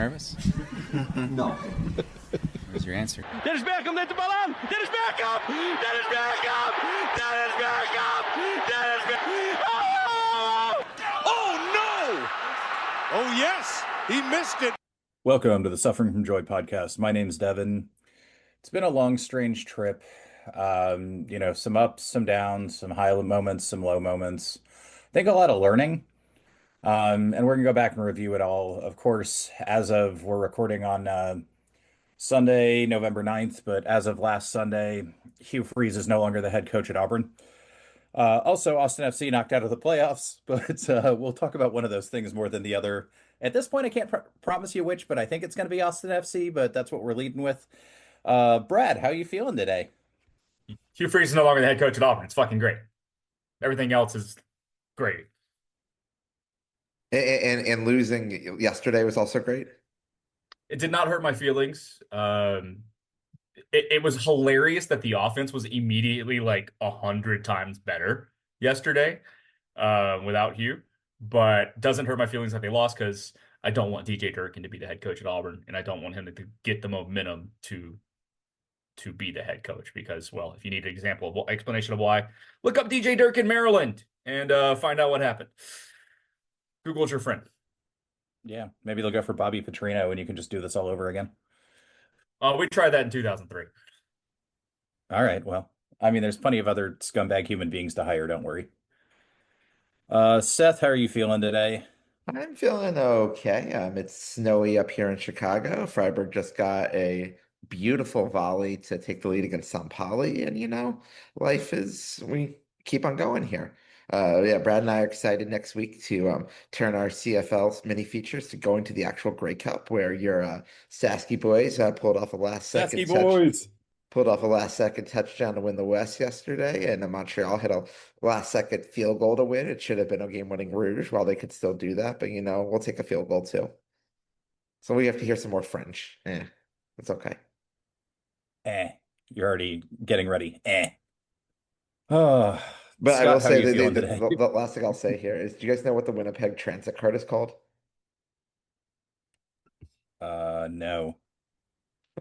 nervous? No. Where's your answer? Dennis Beckham, let the ball on! Dennis Beckham! Dennis Beckham! Dennis Beckham! Dennis Beckham! Oh! Oh, no! Oh, yes! He missed it. Welcome to the Suffering from Joy podcast. My name's Devin. It's been a long, strange trip. Some ups, some downs, some high moments, some low moments. I think a lot of learning. And we're gonna go back and review it all. Of course, we're recording on Sunday, November 9th, but as of last Sunday, Hugh Freeze is no longer the head coach at Auburn. Also, Austin FC knocked out of the playoffs, but we'll talk about one of those things more than the other. At this point, I can't promise you which, but I think it's going to be Austin FC, but that's what we're leading with. Brad, how are you feeling today? Hugh Freeze is no longer the head coach at Auburn. It's fucking great. Everything else is great. And losing yesterday was also great. It did not hurt my feelings. It was hilarious that the offense was immediately like 100 times better yesterday without Hugh, but doesn't hurt my feelings that they lost because I don't want DJ Durkin to be the head coach at Auburn, and I don't want him to get the momentum to be the head coach because, well, if you need an explanation of why, look up DJ Durkin, Maryland, and find out what happened. Google's your friend. Yeah, maybe they'll go for Bobby Petrino and you can just do this all over again. We tried that in 2003. All right, well, I mean, there's plenty of other scumbag human beings to hire, don't worry. Seth, how are you feeling today? I'm feeling okay. It's snowy up here in Chicago. Freiburg just got a beautiful volley to take the lead against San Pauli, and we keep on going here. Yeah, Brad and I are excited next week to turn our CFL mini features to going to the actual Grey Cup, where your Sasky boys pulled off a last second touchdown to win the West yesterday, and Montreal hit a last second field goal to win. It should have been a game-winning Rouge while they could still do that, but we'll take a field goal too. So we have to hear some more French. It's okay. You're already getting ready. Oh, But Scott, I will how are say you feeling today? the last thing I'll say here is, do you guys know what the Winnipeg Transit card is called? No.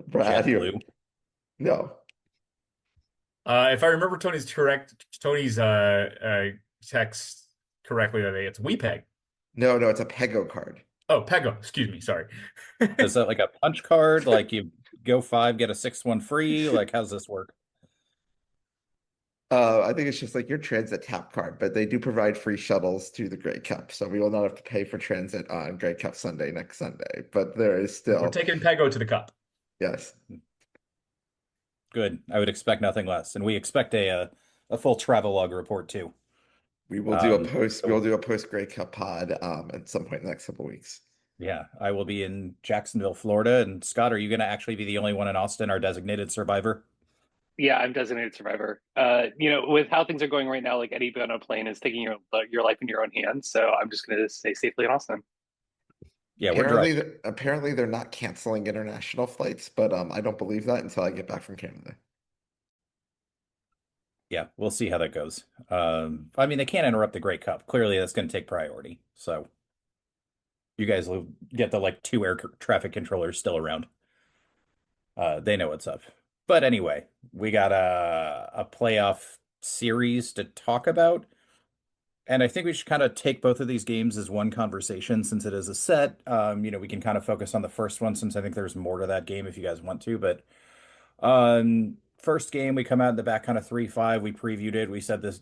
Brad, JetBlue. No. If I remember Tony's text correctly today, it's WePeg. No, it's a Pego card. Oh, Pego. Excuse me. Sorry. Is that like a punch card? Like you go 5, get a 6th one free? Like, how's this work? I think it's just like your transit tap card, but they do provide free shuttles to the Grey Cup, so we will not have to pay for transit on Grey Cup Sunday next Sunday. But there is still We're taking Pego to the Cup. yes. Good. I would expect nothing less, and we expect a full travel log report too. We will do a post. We will do a post Grey Cup pod at some point in the next couple of weeks. Yeah, I will be in Jacksonville, Florida. And Scott, are you going to actually be the only one in Austin, our designated survivor? Yeah, I'm designated survivor. With how things are going right now, like anybody on a plane is taking your life in your own hands. So I'm just going to stay safely in Austin. Yeah, Apparently they're not canceling international flights, but I don't believe that until I get back from Canada. Yeah, we'll see how that goes. I mean, they can't interrupt the Grey Cup. Clearly, that's going to take priority. So you guys will get the 2 air traffic controllers still around. They know what's up. But anyway, we got a playoff series to talk about. And I think we should kind of take both of these games as one conversation since it is a set. We can kind of focus on the first one since I think there's more to that game if you guys want to. But first game, we come out in the back kind of 3-5. We previewed it. We said this,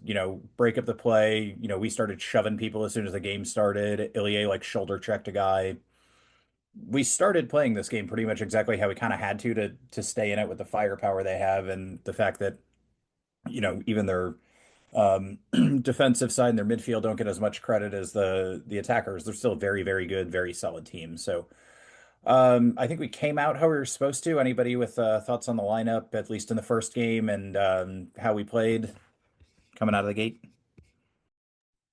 break up the play. We started shoving people as soon as the game started. Ilya shoulder checked a guy. We started playing this game pretty much exactly how we kind of had to stay in it with the firepower they have and the fact that, even their defensive side and their midfield don't get as much credit as the attackers. They're still a very, very good, very solid team. So I think we came out how we were supposed to. Anybody with thoughts on the lineup, at least in the first game, and how we played coming out of the gate?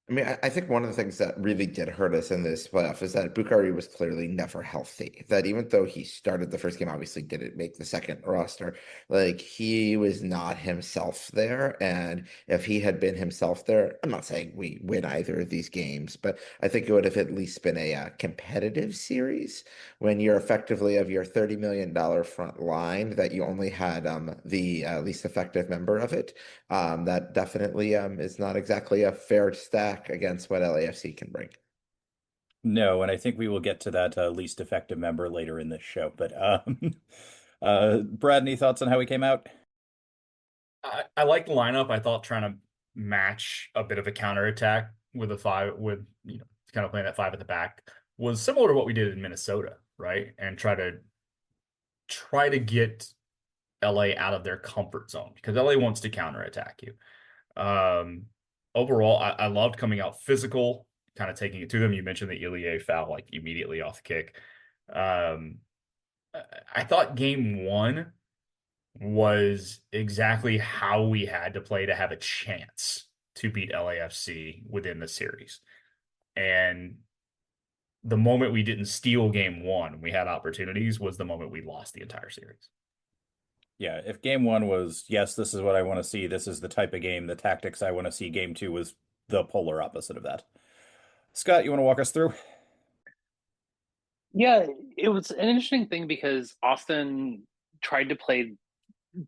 I mean, I think one of the things that really did hurt us in this playoff is that Bukhari was clearly never healthy. That even though he started the first game, obviously didn't make the second roster, like he was not himself there. And if he had been himself there, I'm not saying we win either of these games, but I think it would have at least been a competitive series when you're effectively of your $30 million front line that you only had the least effective member of it. That definitely is not exactly a fair stack against what LAFC can bring. No, and I think we will get to that least effective member later in this show. But Brad, any thoughts on how he came out? I like the lineup. I thought trying to match a bit of a counterattack with a five, with kind of playing that five at the back was similar to what we did in Minnesota, right? And try to get LA out of their comfort zone because LA wants to counterattack you. Overall, I loved coming out physical, kind of taking it to them. You mentioned the Ilie foul like immediately off the kick. I thought game one was exactly how we had to play to have a chance to beat LAFC within the series. And the moment we didn't steal game one, we had opportunities, was the moment we lost the entire series. Yeah, if game one was, yes, this is what I want to see, this is the type of game, the tactics I want to see, game two was the polar opposite of that. Scott, you want to walk us through? Yeah, it was an interesting thing because Austin tried to play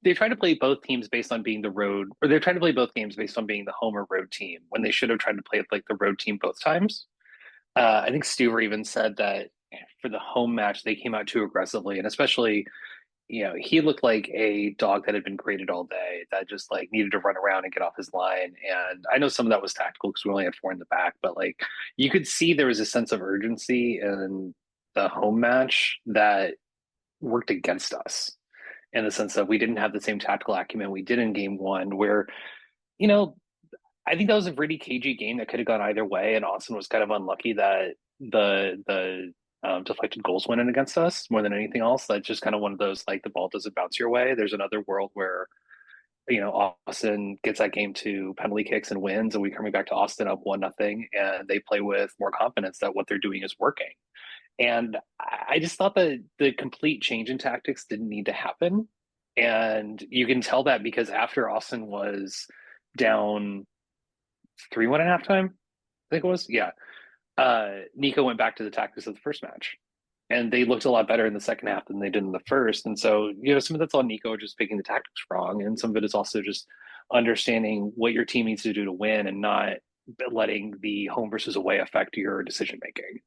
they tried to play both teams based on being the road, or they're trying to play both games based on being the home or road team when they should have tried to play like the road team both times. I think Stuver even said that for the home match they came out too aggressively, and especially he looked like a dog that had been graded all day that just like needed to run around and get off his line. And I know some of that was tactical because we only had four in the back, but like you could see there was a sense of urgency in the home match that worked against us in the sense that we didn't have the same tactical acumen we did in game one, where, you know, I think that was a really cagey game that could have gone either way. And Austin was kind of unlucky that the deflected goals went in against us more than anything else. That's just kind of one of those, like, the ball doesn't bounce your way. There's another world where, Austin gets that game to penalty kicks and wins, and we coming back to Austin up 1-0, and they play with more confidence that what they're doing is working. And I just thought that the complete change in tactics didn't need to happen. And you can tell that because after Austin was down 3-1 at halftime, I think it was. Yeah. Nico went back to the tactics of the first match. And they looked a lot better in the second half than they did in the first. And so, some of that's on Nico just picking the tactics wrong. And some of it is also just understanding what your team needs to do to win and not letting the home versus away affect your decision making.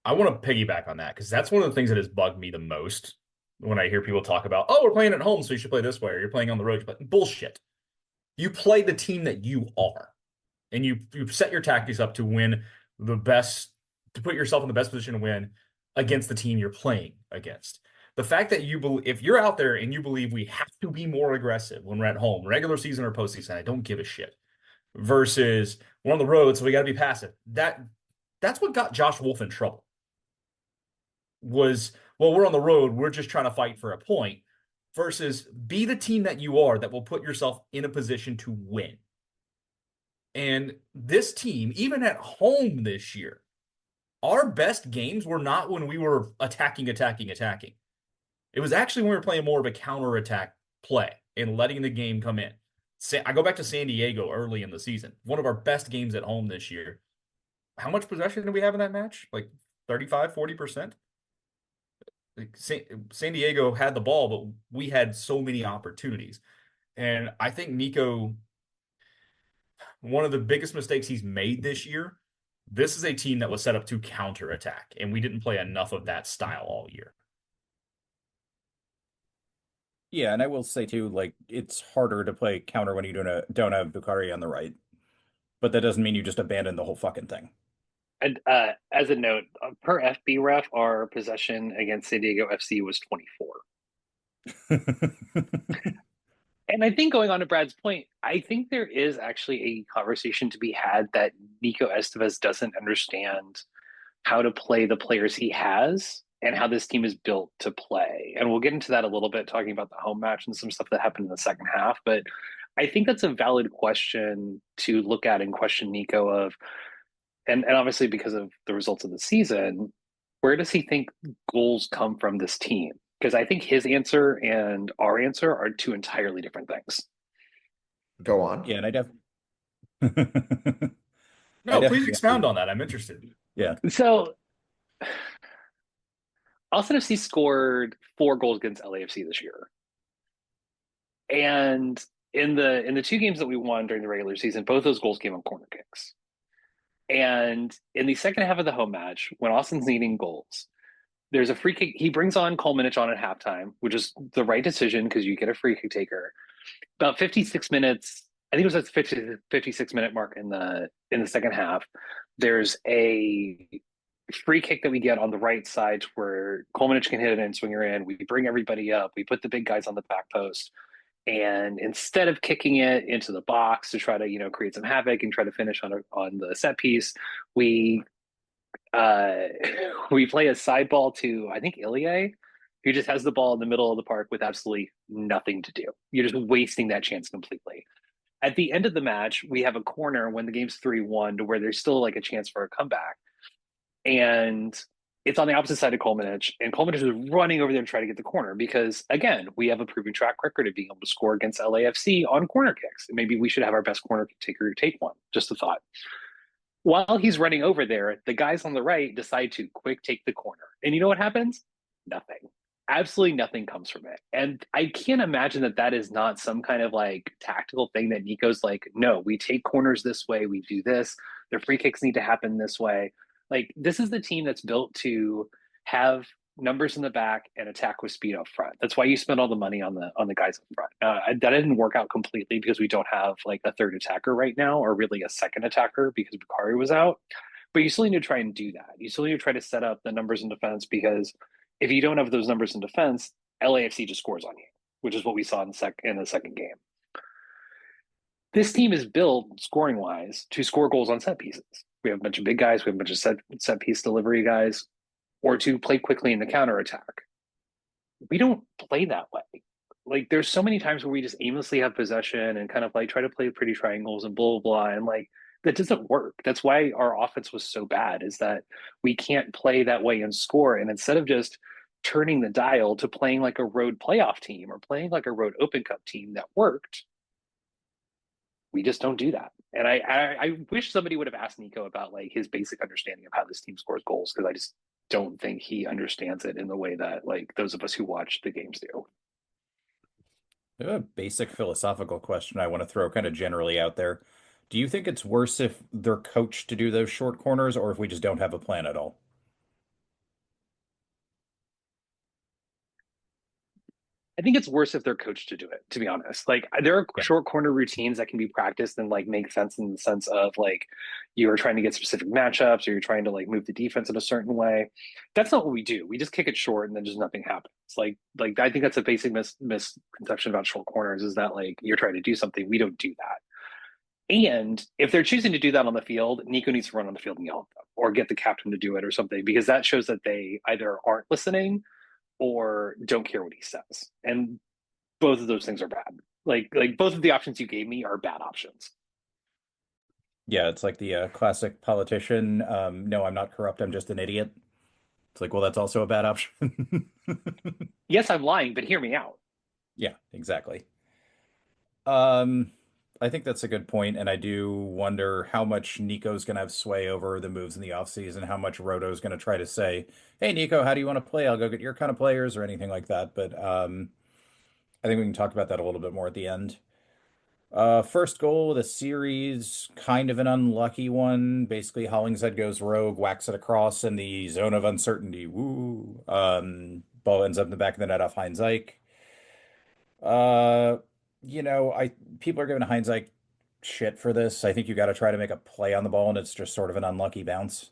I want to piggyback on that because that's one of the things that has bugged me the most when I hear people talk about, oh, we're playing at home, so you should play this way, or you're playing on the road. But bullshit. You play the team that you are, and you set your tactics up to win the best, to put yourself in the best position to win against the team you're playing against. The fact that if you're out there and you believe we have to be more aggressive when we're at home, regular season or postseason, I don't give a shit. Versus we're on the road, so we got to be passive. That's what got Josh Wolf in trouble. Was, well, we're on the road, we're just trying to fight for a point, versus be the team that you are that will put yourself in a position to win. And this team, even at home this year, our best games were not when we were attacking. It was actually when we were playing more of a counterattack play and letting the game come in. I go back to San Diego early in the season. One of our best games at home this year. How much possession did we have in that match? Like 35, 40%? San Diego had the ball, but we had so many opportunities. And I think Nico, one of the biggest mistakes he's made this year, this is a team that was set up to counterattack, and we didn't play enough of that style all year. Yeah, and I will say too, like, it's harder to play counter when you don't have Bukhari on the right. But that doesn't mean you just abandon the whole fucking thing. And as a note, per FB ref, our possession against San Diego FC was 24. And I think, going on to Brad's point, I think there is actually a conversation to be had that Nico Estevez doesn't understand how to play the players he has and how this team is built to play. And we'll get into that a little bit, talking about the home match and some stuff that happened in the second half. But I think that's a valid question to look at and question Nico of, and obviously because of the results of the season, where does he think goals come from this team? Because I think his answer and our answer are two entirely different things. Go on. Yeah, and I No, please definitely expound agree. on that. I'm interested. Yeah. So Austin FC scored 4 goals against LAFC this year. And in the 2 games that we won during the regular season, both those goals came on corner kicks. And in the second half of the home match, when Austin's needing goals, there's a free kick. He brings on Kolmanic on at halftime, which is the right decision because you get a free kick taker. About 56 minutes, I think it was at the 56-minute mark in the second half. There's a free kick that we get on the right side where Kolmanic can hit it and swing her in. We bring everybody up. We put the big guys on the back post. And instead of kicking it into the box to try to, create some havoc and try to finish on the set piece, we uh, we play a side ball to I think Ilie, who just has the ball in the middle of the park with absolutely nothing to do. You're just wasting that chance completely. At the end of the match, we have a corner when the game's 3-1 to where there's still like a chance for a comeback. And it's on the opposite side of Kolmanic, and Kolmanic is running over there to try to get the corner because, again, we have a proven track record of being able to score against LAFC on corner kicks. Maybe we should have our best corner taker take one. Just a thought. While he's running over there, the guys on the right decide to quick take the corner. And you know what happens? Nothing. Absolutely nothing comes from it. And I can't imagine that that is not some kind of like tactical thing that Nico's like, no, we take corners this way, we do this. Their free kicks need to happen this way. Like, this is the team that's built to have numbers in the back and attack with speed up front. That's why you spend all the money on the guys up front. That didn't work out completely because we don't have like a third attacker right now, or really a second attacker because Bakari was out. But you still need to try and do that. You still need to try to set up the numbers in defense, because if you don't have those numbers in defense, LAFC just scores on you, which is what we saw in the second game. This team is built scoring wise to score goals on set pieces. We have a bunch of big guys, we have a bunch of set piece delivery guys, or to play quickly in the counter attack. We don't play that way. Like, there's so many times where we just aimlessly have possession and kind of like try to play pretty triangles and blah, blah, blah. And like, that doesn't work. That's why our offense was so bad, is that we can't play that way and score. And instead of just turning the dial to playing like a road playoff team or playing like a road Open Cup team that worked, we just don't do that. And I wish somebody would have asked Nico about like his basic understanding of how this team scores goals, because I just don't think he understands it in the way that like those of us who watch the games do. I have a basic philosophical question I want to throw kind of generally out there. Do you think it's worse if they're coached to do those short corners, or if we just don't have a plan at all? I think it's worse if they're coached to do it, to be honest. Like, there are Yeah. short corner routines that can be practiced and like make sense in the sense of like you're trying to get specific matchups, or you're trying to like move the defense in a certain way. That's not what we do. We just kick it short and then just nothing happens. Like I think that's a basic misconception about short corners, is that like you're trying to do something. We don't do that. And if they're choosing to do that on the field, Nico needs to run on the field and yell at them, or get the captain to do it or something, because that shows that they either aren't listening or don't care what he says. And both of those things are bad. Like both of the options you gave me are bad options. Yeah, it's like the classic politician. No, I'm not corrupt. I'm just an idiot. It's like, well, that's also a bad option. Yes, I'm lying, but hear me out. Yeah, exactly. Um, I think that's a good point, and I do wonder how much Nico's going to have sway over the moves in the offseason, how much Roto's going to try to say, "Hey, Nico, how do you want to play? I'll go get your kind of players," or anything like that. But I think we can talk about that a little bit more at the end. First goal of the series, kind of an unlucky one. Basically, Hollingshead goes rogue, whacks it across in the zone of uncertainty. Woo! Ball ends up in the back of the net off Heinz Ike. Uh, I people are giving Heinz Ike shit for this. I think you got to try to make a play on the ball, and it's just sort of an unlucky bounce.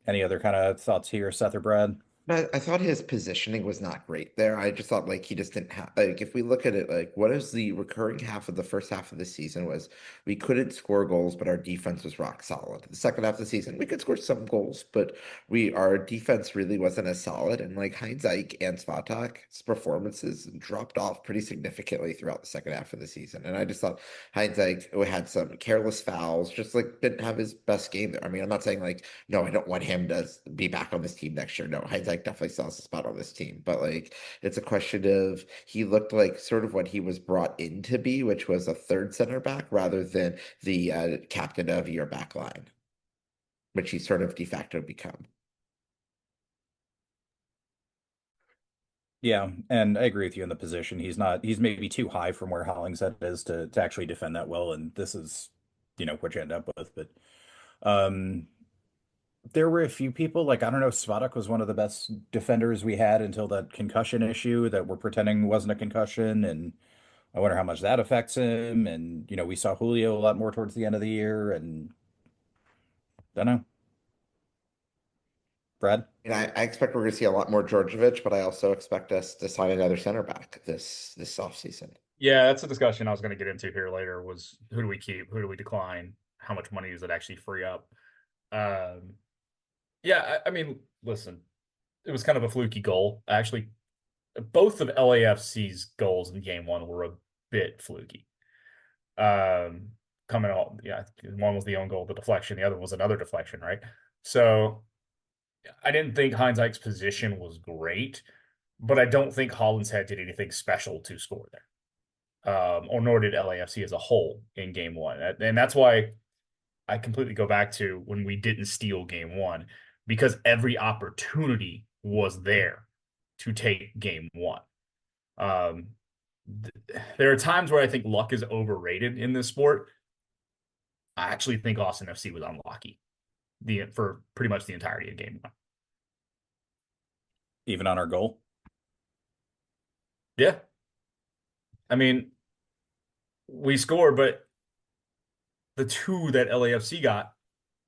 Any other kind of thoughts here, Seth or Brad? I thought his positioning was not great there. I just thought like he just didn't have like if we look at it like what is the recurring half of the first half of the season was we couldn't score goals, but our defense was rock solid. The second half of the season we could score some goals, but our defense really wasn't as solid. And like Heinz Eich and Svatak's performances dropped off pretty significantly throughout the second half of the season. And I just thought Heinz Eich had some careless fouls, just like didn't have his best game there. I mean, I'm not saying like no, I don't want him to be back on this team next year. No, Heinz definitely still has a spot on this team, but like it's a question of he looked like sort of what he was brought in to be, which was a third center back rather than the captain of your back line, which he sort of de facto become. Yeah, and I agree with you in the position. He's maybe too high from where Hollingshead is to actually defend that well, and this is, what you end up with. But um there were a few people, like I don't know, Svatak was one of the best defenders we had until that concussion issue that we're pretending wasn't a concussion, and I wonder how much that affects him. And we saw Julio a lot more towards the end of the year, and I don't know. Brad? And I expect we're going to see a lot more Djordjevic, but I also expect us to sign another center back this offseason. Yeah, that's a discussion I was going to get into here later. Was who do we keep? Who do we decline? How much money does it actually free up? Yeah, I mean, listen, it was kind of a fluky goal. Actually, both of LAFC's goals in game one were a bit fluky. Coming out, yeah, one was the own goal, the deflection. The other was another deflection, right? So I didn't think Heinz Eich's position was great, but I don't think Hollingshead did anything special to score there. Or nor did LAFC as a whole in game one. And that's why I completely go back to when we didn't steal game one, because every opportunity was there to take game one. There are times where I think luck is overrated in this sport. I actually think Austin FC was unlucky for pretty much the entirety of game one. Even on our goal? Yeah. I mean, we scored, but the two that LAFC got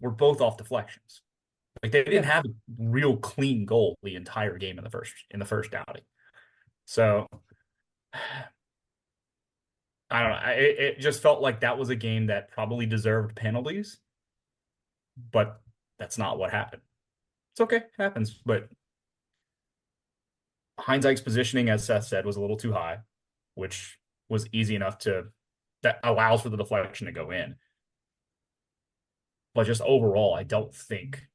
were both off deflections. Like they didn't have a real clean goal the entire game in the first outing. So I don't know. It just felt like that was a game that probably deserved penalties, but that's not what happened. It's okay, it happens. But Heinz Eich's positioning, as Seth said, was a little too high, which was easy enough that allows for the deflection to go in. But just overall, I don't think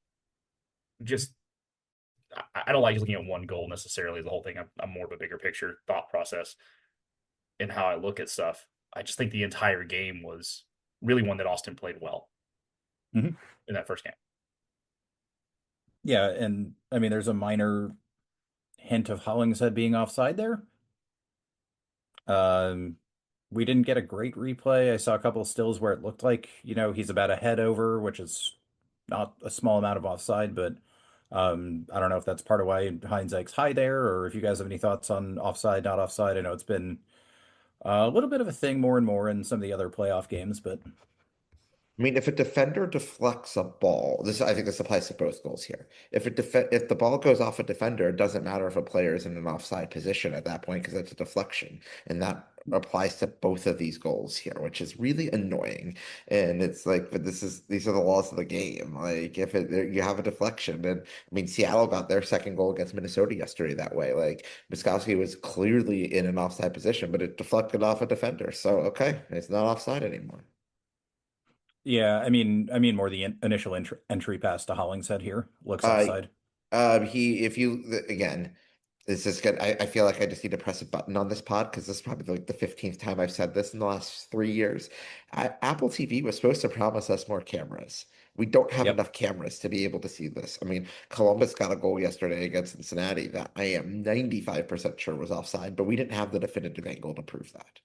I don't like looking at one goal necessarily as the whole thing. I'm more of a bigger picture thought process in how I look at stuff. I just think the entire game was really one that Austin played well in that first game. Yeah, and I mean, there's a minor hint of Hollingshead being offside there. We didn't get a great replay. I saw a couple of stills where it looked like, he's about a head over, which is not a small amount of offside, but I don't know if that's part of why Heinz Eich's high there, or if you guys have any thoughts on offside, not offside. I know it's been a little bit of a thing more and more in some of the other playoff games, but I mean, if a defender deflects a ball, I think this applies to both goals here. If the ball goes off a defender, it doesn't matter if a player is in an offside position at that point because it's a deflection, and that applies to both of these goals here, which is really annoying. And it's like, but these are the laws of the game. Like, if you have a deflection, and I mean, Seattle got their second goal against Minnesota yesterday that way. Like, Miskowski was clearly in an offside position, but it deflected off a defender. So okay, it's not offside anymore. yeah, I mean more the initial entry pass to Hollingshead here looks Uh, offside. if you again, this is good. I feel like I just need to press a button on this pod because this is probably like the 15th time I've said this in the last 3 years. Apple TV was supposed to promise us more cameras. We don't have Yep. enough cameras to be able to see this. I mean, Columbus got a goal yesterday against Cincinnati that I am 95% sure was offside, but we didn't have the definitive angle to prove that.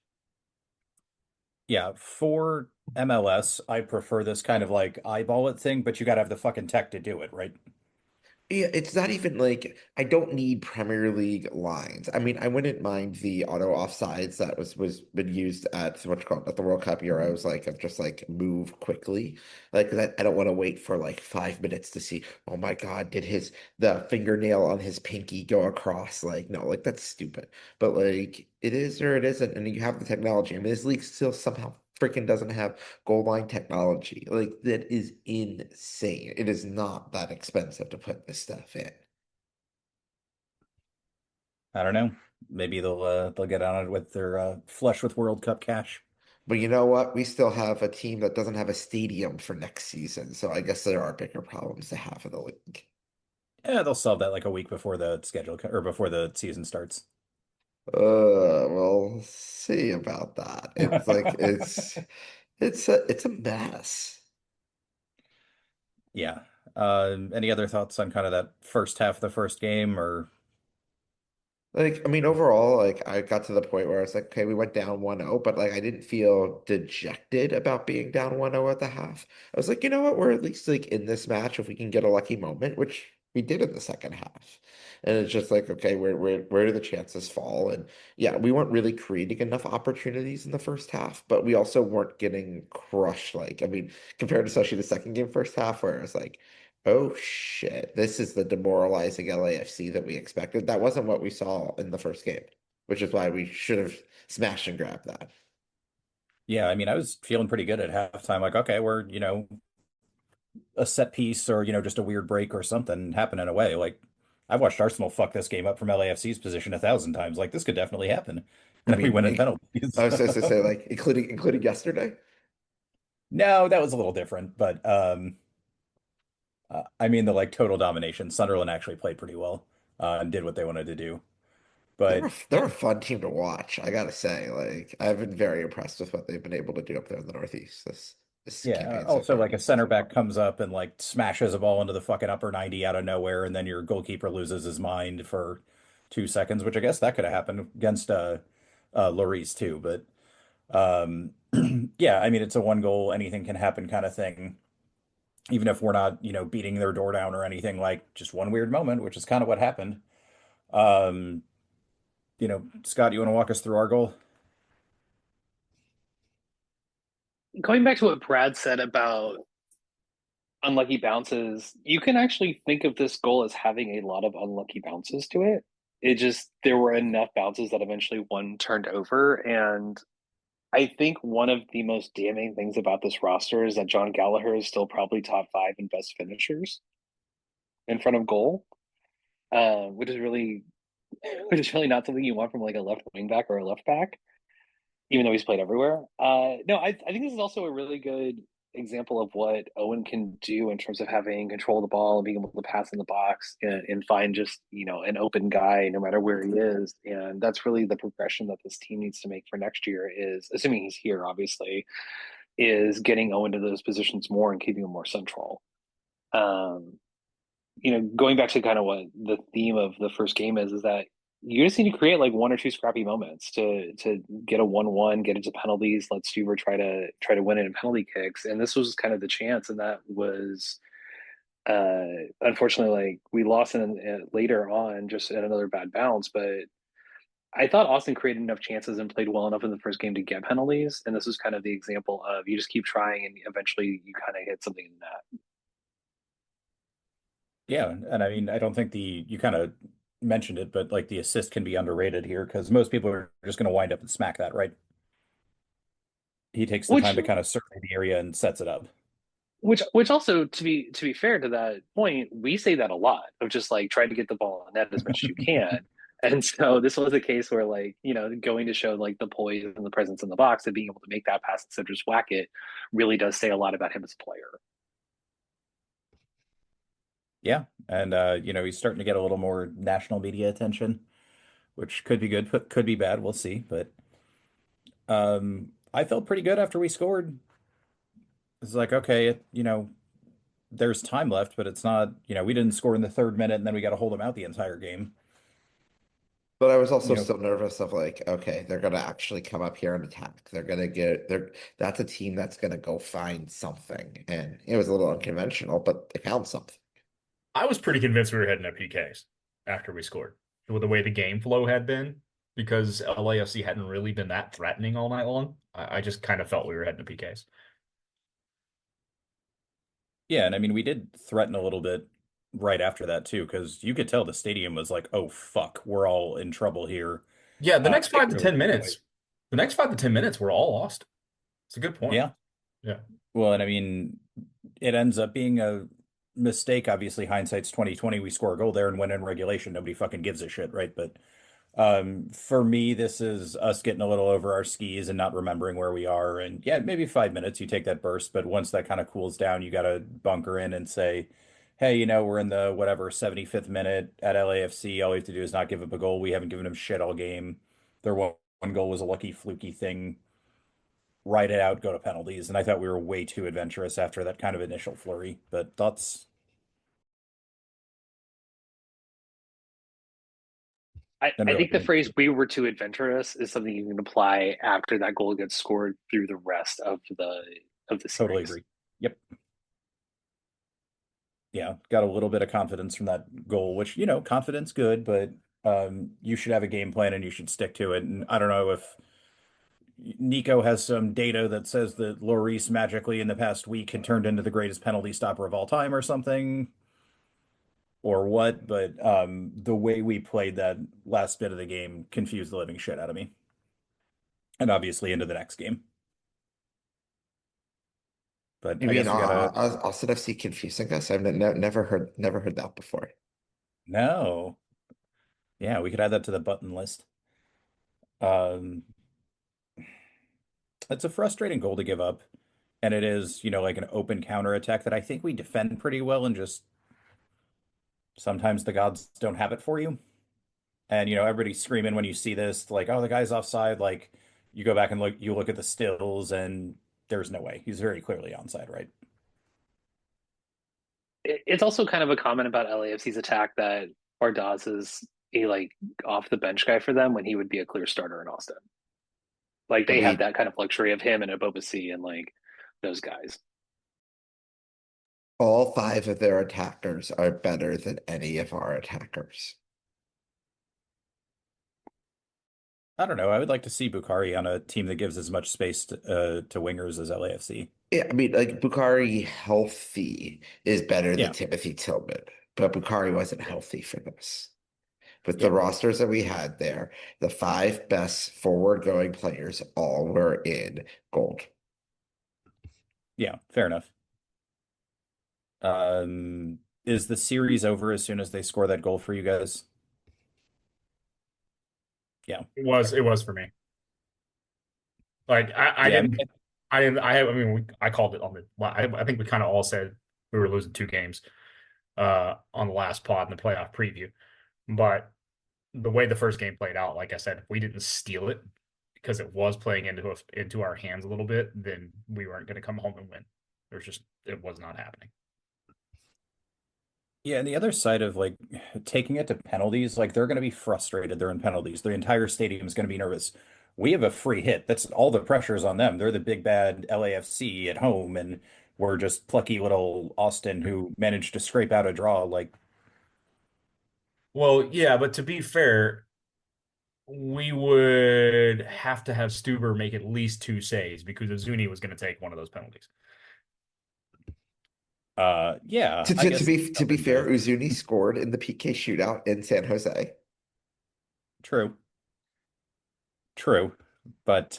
Yeah, for MLS, I prefer this kind of like eyeball it thing, but you got to have the fucking tech to do it, right? Yeah, it's not even like I don't need Premier League lines. I mean, I wouldn't mind the auto offsides that was been used at what's called at the World Cup Euros, like of just like move quickly. Like that I don't want to wait for like 5 minutes to see, oh my God, did his the fingernail on his pinky go across? Like, no, like that's stupid. But like it is or it isn't, and you have the technology. I mean, this league still somehow freaking doesn't have goal line technology. Like that is insane. It is not that expensive to put this stuff in. I don't know. Maybe they'll get on it with their flush with World Cup cash. But you know what? We still have a team that doesn't have a stadium for next season, so I guess there are bigger problems to have in the league. Yeah, they'll solve that like a week before the or before the season starts. We'll see about that. It's like it's a mess. Yeah. Any other thoughts on kind of that first half of the first game or Like, I mean, overall, like I got to the point where I was like, okay, we went down 1-0, but like I didn't feel dejected about being down 1-0 at the half. I was like, you know what, we're at least like in this match if we can get a lucky moment, which we did in the second half. And it's just like, okay, where do the chances fall? And yeah, we weren't really creating enough opportunities in the first half, but we also weren't getting crushed. Like, I mean, compared to especially the second game first half, where it's like, oh shit, this is the demoralizing LAFC that we expected. That wasn't what we saw in the first game, which is why we should have smashed and grabbed that. yeah, I mean, I was feeling pretty good at halftime. Like, okay, we're, a set piece or, just a weird break or something happening away. Like, I've watched Arsenal fuck this game up from LAFC's position 1,000 times. Like, this could definitely happen. And I then we mean, win in penalties. I was supposed to say like including yesterday. No, that was a little different, but I mean the like total domination. Sunderland actually played pretty well and did what they wanted to do. They're But they're a fun team to watch, I gotta say. Like I've been very impressed with what they've been able to do up there in the Northeast this yeah, campaign so also far like a this center season. back comes up and like smashes a ball into the fucking upper 90 out of nowhere, and then your goalkeeper loses his mind for 2 seconds, which I guess that could have happened against Lloris too. But um yeah, I mean it's a one goal, anything can happen kind of thing. Even if we're not, beating their door down or anything, like just one weird moment, which is kind of what happened. Um, Scott, you want to walk us through our goal? Going back to what Brad said about unlucky bounces, you can actually think of this goal as having a lot of unlucky bounces to it. It just there were enough bounces that eventually one turned over. And I think one of the most damning things about this roster is that John Gallagher is still probably top five in best finishers in front of goal, which is really not something you want from like a left wing back or a left back, even though he's played everywhere. No, I think this is also a really good example of what Owen can do in terms of having control of the ball and being able to pass in the box and find just an open guy no matter where he is. And that's really the progression that this team needs to make for next year. Is assuming he's here, obviously, is getting Owen to those positions more and keeping him more central. Um, going back to kind of what the theme of the first game is that you just need to create like one or two scrappy moments to get a 1-1, get into penalties, let Stuver try to win it in penalty kicks. And this was kind of the chance, and that was uh unfortunately like we lost in later on just at another bad bounce. But I thought Austin created enough chances and played well enough in the first game to get penalties. And this was kind of the example of you just keep trying and eventually you kind of hit something in that. Yeah, and I mean, I don't think you kind of mentioned it, but like the assist can be underrated here because most people are just going to wind up and smack that, right? He takes the Which time to kind of survey the area and sets it up. which also to be fair to that point, we say that a lot of just like trying to get the ball on net as much as you can. And so this was a case where like, going to show like the poise and the presence in the box and being able to make that pass instead of just whack it really does say a lot about him as a player. Yeah, and he's starting to get a little more national media attention, which could be good, but could be bad. We'll see. But I felt pretty good after we scored. It's like, okay, there's time left, but it's not, we didn't score in the third minute and then we got to hold them out the entire game. But I was also You know, still nervous of like, okay, they're gonna actually come up here and attack. That's a team that's gonna go find something. And it was a little unconventional, but they found something. I was pretty convinced we were heading to PKs after we scored, with the way the game flow had been, because LAFC hadn't really been that threatening all night long. I just kind of felt we were heading to PKs. Yeah, and I mean, we did threaten a little bit right after that too, because you could tell the stadium was like, "Oh fuck, we're all in trouble here." Yeah, the next 5 to Particularly 10 minutes, the next 5 to 10 minutes were all lost. It's a good point. Yeah. Yeah. Well, and I mean, it ends up being a mistake. Obviously, hindsight's 2020. We score a goal there and win in regulation. Nobody fucking gives a shit, right? But for me, this is us getting a little over our skis and not remembering where we are. And yeah, maybe 5 minutes, you take that burst, but once that kind of cools down, you got to bunker in and say, hey, we're in the whatever 75th minute at LAFC. All we have to do is not give up a goal. We haven't given them shit all game. Their one goal was a lucky, fluky thing. Write it out, go to penalties. And I thought we were way too adventurous after that kind of initial flurry. But thoughts? I think the phrase "we were too adventurous" is something you can apply after that goal gets scored through the rest of the series. Totally agree. Yep. Yeah, got a little bit of confidence from that goal, which, confidence good, but you should have a game plan and you should stick to it. And I don't know if Nico has some data that says that Lloris magically in the past week had turned into the greatest penalty stopper of all time or something, or what, but the way we played that last bit of the game confused the living shit out of me. And obviously into the next game. But You I mean guess we gotta Austin FC confusing us? I've never heard that before. no. Yeah, we could add that to the button list. Um, it's a frustrating goal to give up. And it is, like an open counter attack that I think we defend pretty well and just sometimes the gods don't have it for you. And, everybody's screaming when you see this, like, oh, the guy's offside. Like, you go back and you look at the stills and there's no way. He's very clearly onside, right? It's also kind of a comment about LAFC's attack that Bardaz is a off the bench guy for them when he would be a clear starter in Austin. Like they have that kind of luxury of him and Abobasi and those guys. All five of their attackers are better than any of our attackers. I don't know. I would like to see Bukhari on a team that gives as much space to wingers as LAFC. Yeah, I mean, like Bukhari healthy is better Yeah. than Timothy Tillman, but Bukhari wasn't healthy for this. With Yeah. the rosters that we had there, the five best forward-going players all were in gold. Yeah, fair enough. Is the series over as soon as they score that goal for you guys? Yeah. It was for me. Like I Yeah, didn't I mean I called it on the I think we kind of all said we were losing 2 games on the last pod in the playoff preview. But the way the first game played out, like I said, if we didn't steal it because it was playing into our hands a little bit, then we weren't going to come home and win. It was not happening. Yeah, and the other side of taking it to penalties, they're going to be frustrated. They're in penalties. The entire stadium is going to be nervous. We have a free hit. That's all the pressure's on them. They're the big bad LAFC at home, and we're just plucky little Austin who managed to scrape out a draw. Well, yeah, but to be fair, we would have to have Stuber make at least 2 saves because Azuni was going to take one of those penalties. Yeah. To be fair, Uzuni scored in the PK shootout in San Jose. True. But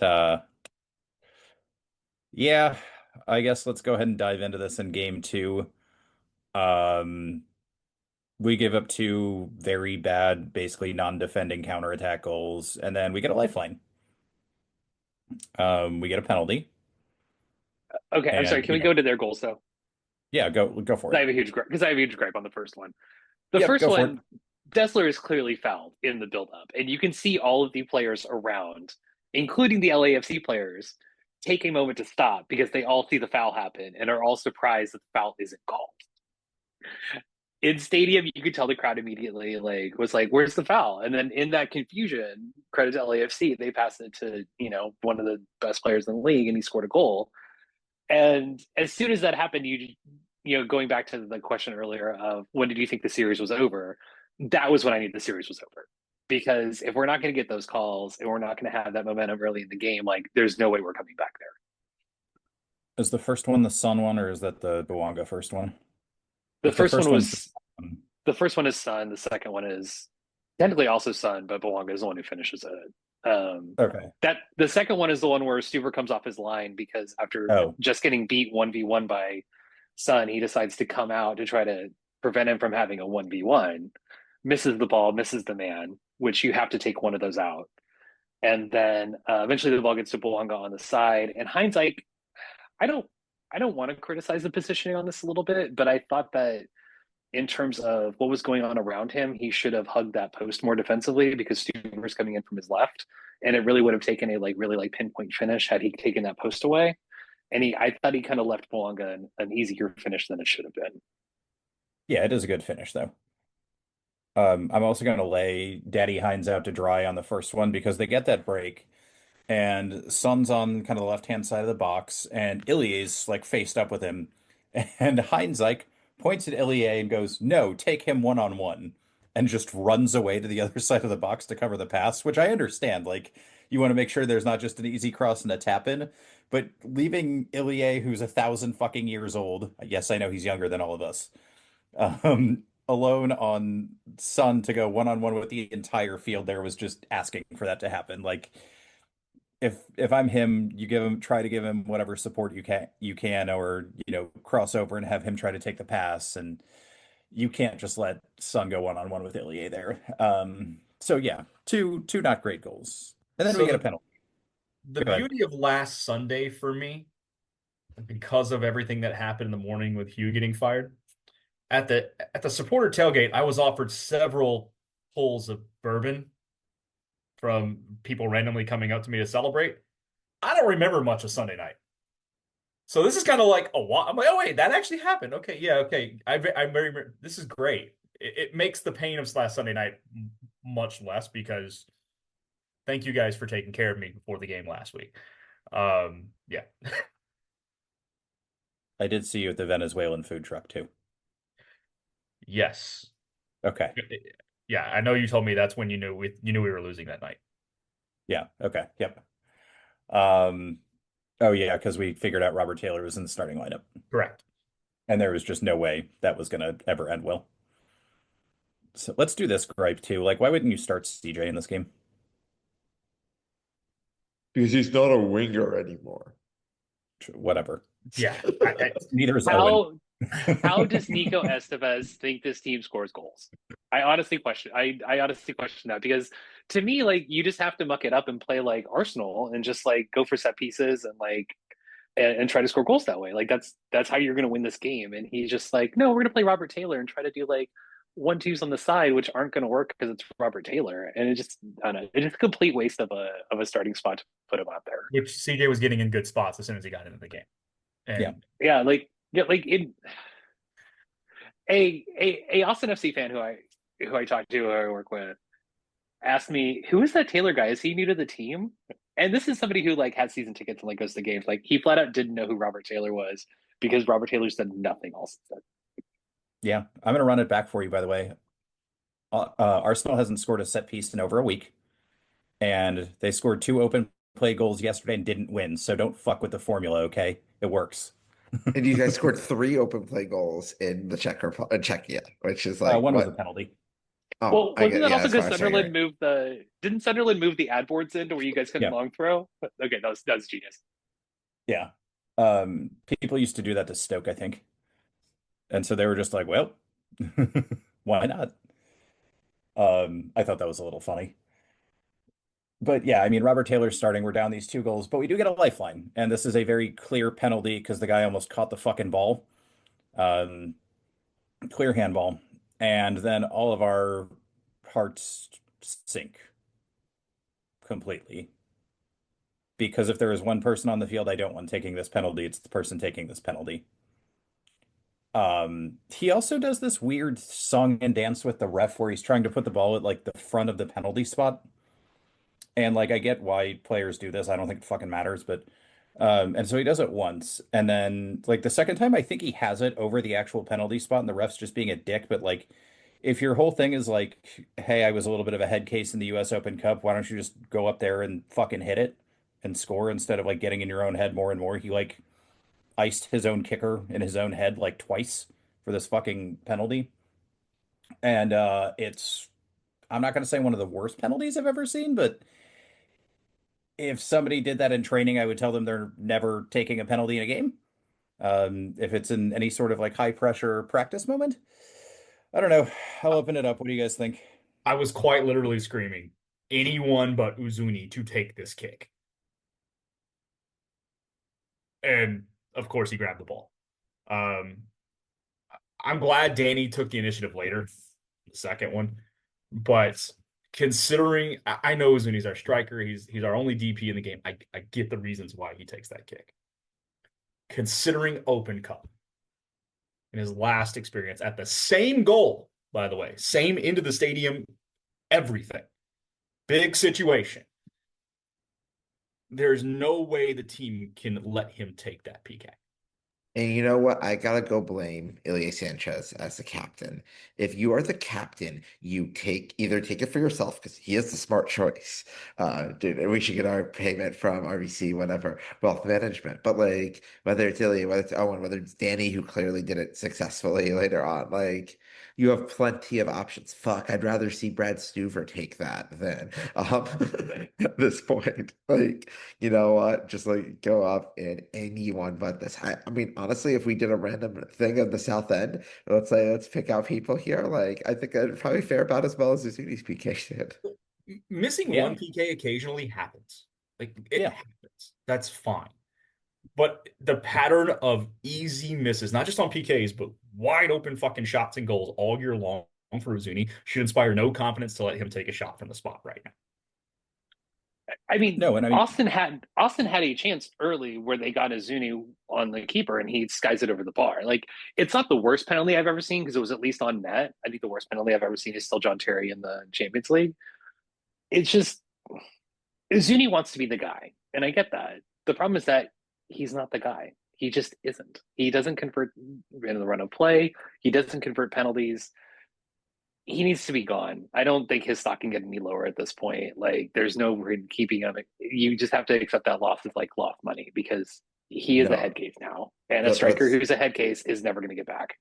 yeah, I guess let's go ahead and dive into this in game 2. We give up 2 very bad, basically non-defending counterattack goals, and then we get a lifeline. We get a penalty. Okay, I'm sorry. Can we go to their goals though? Yeah, go for it. I have a huge gripe because I have a huge gripe on the first one. The Yep, first go for one, Dessler is clearly fouled in the build-up, and you can see all of the players around, including the LAFC players, take a moment to stop because they all see the foul happen and are all surprised that the foul isn't called. In stadium, you could tell the crowd immediately was like, "Where's the foul?" And then in that confusion, credit to LAFC, they passed it to one of the best players in the league, and he scored a goal. And as soon as that happened, going back to the question earlier of when did you think the series was over? That was when I knew the series was over. Because if we're not going to get those calls and we're not going to have that momentum early in the game, like there's no way we're coming back there. Is the first one the Sun one, or is that the Bouanga first one? The If the first one one's was the first one is Sun. The second one is technically also Sun, but Bouanga is the one who finishes it. okay. That the second one is the one where Stuver comes off his line because after just getting beat 1v1 by Sun, he decides to come out to try to prevent him from having a 1v1, misses the ball, misses the man, which you have to take one of those out. And then eventually the ball gets to Bouanga on the side. And hindsight, I don't want to criticize the positioning on this a little bit, but I thought that in terms of what was going on around him, he should have hugged that post more defensively because Stuver's coming in from his left, and it really would have taken a really pinpoint finish had he taken that post away. And I thought he kind of left Bouanga an easier finish than it should have been. Yeah, it is a good finish though. I'm also going to lay Daddy Hines out to dry on the first one because they get that break, and Son's on kind of the left-hand side of the box, and Ilie's like faced up with him, and Hines like points at Ilie and goes, "No, take him one-on-one," and just runs away to the other side of the box to cover the pass, which I understand. Like, you want to make sure there's not just an easy cross and a tap in, but leaving Ilie, who's 1,000 fucking years old, yes, I know he's younger than all of us, alone on Son to go one-on-one with the entire field there was just asking for that to happen. Like, if I'm him, you try to give him whatever support you can, or cross over and have him try to take the pass, and you can't just let Son go one-on-one with Ilie there. So yeah, two not great goals, and then we get a penalty. The beauty of last Sunday for me, because of everything that happened in the morning with Hugh getting fired, at the supporter tailgate, I was offered several pulls of bourbon from people randomly coming up to me to celebrate. I don't remember much of Sunday night. So this is kind of like a what? I'm like, oh wait, that actually happened. Okay, yeah, okay. I'm very. This is great. It makes the pain of last Sunday night much less because thank you guys for taking care of me before the game last week. Yeah. I did see you at the Venezuelan food truck too. Yes. Okay. Yeah, I know you told me that's when you knew we were losing that night. Yeah. Okay. Yep. Oh yeah, because we figured out Robert Taylor was in the starting lineup. Correct. And there was just no way that was gonna ever end well. So let's do this gripe too. Like, why wouldn't you start CJ in this game? Because he's not a winger anymore. Whatever. Yeah. Neither is Owen. How does Nico Estevez think this team scores goals? I honestly question that because to me, like, you just have to muck it up and play like Arsenal and just like go for set pieces and like and try to score goals that way. Like that's how you're going to win this game. And he's just like, no, we're going to play Robert Taylor and try to do like 1-2s on the side, which aren't going to work because it's Robert Taylor. And it just, I don't know, it's just a complete waste of a starting spot to put him out there. Which CJ was getting in good spots as soon as he got into the game. And yeah, like it. A Austin FC fan who I talked to or work with asked me, who is that Taylor guy? Is he new to the team? And this is somebody who like has season tickets and like goes to games. Like, he flat out didn't know who Robert Taylor was because Robert Taylor said nothing else. Yeah, I'm going to run it back for you, by the way. Arsenal hasn't scored a set piece in over a week, and they scored 2 open play goals yesterday and didn't win. So don't fuck with the formula, okay? It works. And you guys scored 3 open play goals in the Czechia, which is like one was a penalty. Oh, well, wasn't that also because Sunderland didn't Sunderland move the ad boards into where you guys couldn't long throw? Okay, that was genius. Yeah. People used to do that to Stoke, I think. And so they were just like, well, why not? I thought that was a little funny. But yeah, I mean, Robert Taylor's starting. We're down these 2 goals, but we do get a lifeline. And this is a very clear penalty because the guy almost caught the fucking ball. Clear handball. And then all of our hearts sink completely. Because if there is one person on the field I don't want taking this penalty, it's the person taking this penalty. He also does this weird song and dance with the ref where he's trying to put the ball at like the front of the penalty spot. And like, I get why players do this. I don't think it fucking matters, but And so he does it once, and then like the second time, I think he has it over the actual penalty spot, and the ref's just being a dick. But like, if your whole thing is like, "Hey, I was a little bit of a head case in the U.S. Open Cup. Why don't you just go up there and fucking hit it and score instead of like getting in your own head more and more?" He like iced his own kicker in his own head like twice for this fucking penalty, and it's I'm not going to say one of the worst penalties I've ever seen, but if somebody did that in training, I would tell them they're never taking a penalty in a game. If it's in any sort of like high pressure practice moment, I don't know. I'll open it up. What do you guys think? I was quite literally screaming, anyone but Uzuni to take this kick. And of course, he grabbed the ball. I'm glad Danny took the initiative later, the second one. But considering, I know Uzuni's our striker, he's our only DP in the game. I get the reasons why he takes that kick. Considering Open Cup in his last experience at the same goal, by the way, same into the stadium, everything, big situation. There's no way the team can let him take that PK. And you know what? I gotta go blame Ilya Sanchez as the captain. If you are the captain, you either take it for yourself because he is the smart choice. Dude, we should get our payment from RBC, whatever, wealth management. But like whether it's Ilya, whether it's Owen, whether it's Danny, who clearly did it successfully later on, like you have plenty of options. Fuck, I'd rather see Brad Stuver take that than at this point. Like, you know what? Just like go up and anyone but this. I mean, honestly, if we did a random thing of the South End, let's pick out people here. Like, I think that'd probably fare about as well as the Zuni's PK did. Missing Yeah. one PK occasionally happens. Like it Yeah. happens. That's fine. But the pattern of easy misses, not just on PKs, but wide open fucking shots and goals all year long for Uzuni should inspire no confidence to let him take a shot from the spot right now. I mean, No, and I mean, Austin had a chance early where they got a Zuni on the keeper and he skies it over the bar. Like, it's not the worst penalty I've ever seen because it was at least on net. I think the worst penalty I've ever seen is still John Terry in the Champions League. It's just Zuni wants to be the guy, and I get that. The problem is that he's not the guy. He just isn't. He doesn't convert in the run of play. He doesn't convert penalties. He needs to be gone. I don't think his stock can get any lower at this point. Like, there's no keeping him. You just have to accept that loss as like lost money because he is a head No, case now, and a but striker who's a head case is never going to get back.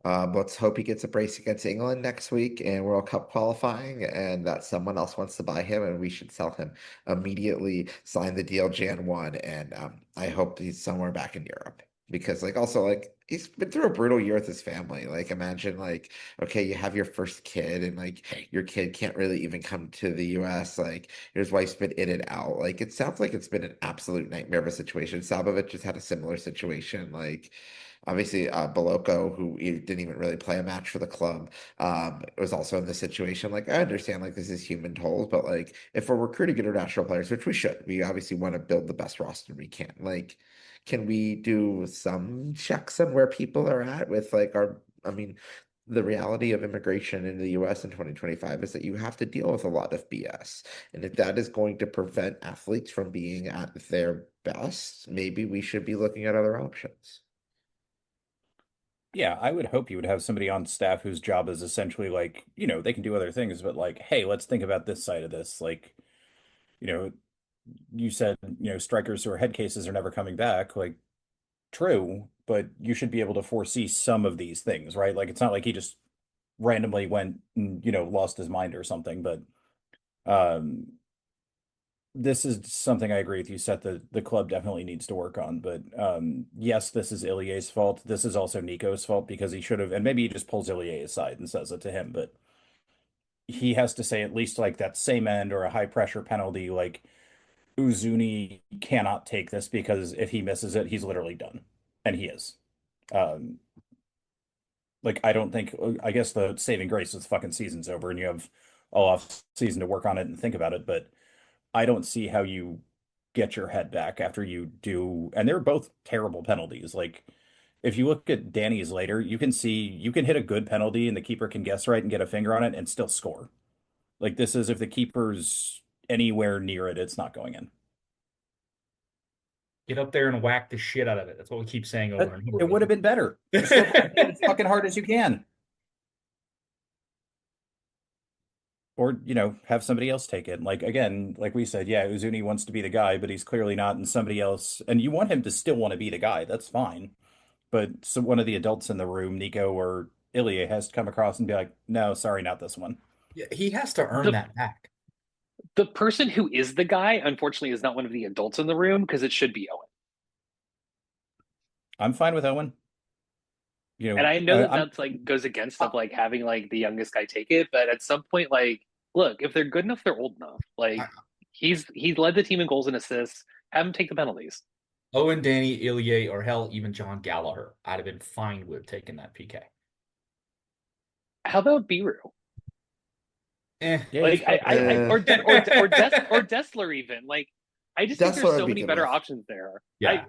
let's hope he gets a brace against England next week in World Cup qualifying, and that someone else wants to buy him, and we should sell him immediately. Sign the deal Jan 1, and I hope he's somewhere back in Europe because, like, also like he's been through a brutal year with his family. Like, imagine like, okay, you have your first kid, and like your kid can't really even come to the U.S. Like, his wife's been in and out. Like, it sounds like it's been an absolute nightmare of a situation. Sabovic just had a similar situation. Like, obviously, Boloko, who didn't even really play a match for the club, was also in this situation. Like, I understand, like, this is human tolls, but like, if we're recruiting international players, which we should, we obviously want to build the best roster we can. Like, can we do some checks on where people are at with like I mean, the reality of immigration in the US in 2025 is that you have to deal with a lot of BS. And if that is going to prevent athletes from being at their best, maybe we should be looking at other options. yeah, I would hope you would have somebody on staff whose job is essentially like, they can do other things, but like, hey, let's think about this side of this. Like, you know, you said, strikers who are head cases are never coming back. Like, true, but you should be able to foresee some of these things, right? Like, it's not like he just randomly went and, lost his mind or something, but um this is something I agree with you, Seth. The club definitely needs to work on. But yes, this is Ilya's fault. This is also Nico's fault because he should have, and maybe he just pulls Ilya aside and says it to him, but he has to say at least like that same end or a high pressure penalty, like Uzuni cannot take this because if he misses it, he's literally done. And he is. Um, like I don't think I guess the saving grace is the fucking season's over and you have all off season to work on it and think about it, but I don't see how you get your head back after you do. And they're both terrible penalties. Like, if you look at Danny's later, you can see you can hit a good penalty and the keeper can guess right and get a finger on it and still score. Like, this is if the keeper's anywhere near it, it's not going in. Get up there and whack the shit out of it. That's what we keep saying over and over. It would have been better. Just go as fucking hard as you can. Or, have somebody else take it. Like, again, like we said, yeah, Uzuni wants to be the guy, but he's clearly not, and somebody else, and you want him to still want to be the guy. That's fine. But so one of the adults in the room, Nico or Ilya, has to come across and be like, no, sorry, not this one. Yeah, he has to earn The- that back. The person who is the guy, unfortunately, is not one of the adults in the room because it should be Owen. I'm fine with Owen. And I know that I'm, that's like goes against of like having like the youngest guy take it, but at some point, like, look, if they're good enough, they're old enough. Like he's led the team in goals and assists. Have him take the penalties. Owen, Danny, Ilya, or hell, even John Gallagher, I'd have been fine with taking that PK. How about Biru? yeah, Like or Dessler even. Like I just think Dessler there's would so be many good better enough. options there. Yeah.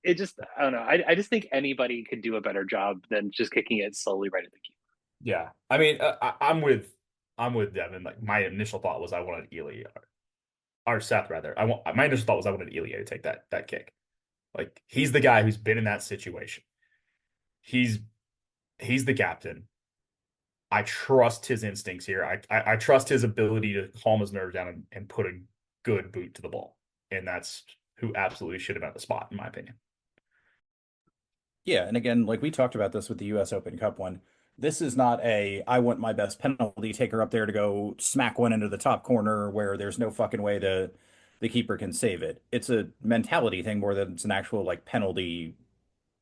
I don't know. I just think anybody could do a better job than just kicking it slowly right at the keeper. Yeah. I mean, I'm with Devin. Like my initial thought was I wanted Ilya or Seth rather. My initial thought was I wanted Ilya to take that kick. Like he's the guy who's been in that situation. He's the captain. I trust his instincts here. I trust his ability to calm his nerves down and put a good boot to the ball. And that's who absolutely should have been at the spot, in my opinion. Yeah, and again, like we talked about this with the US Open Cup one, this is not I want my best penalty taker up there to go smack one into the top corner where there's no fucking way the keeper can save it. It's a mentality thing more than it's an actual like penalty,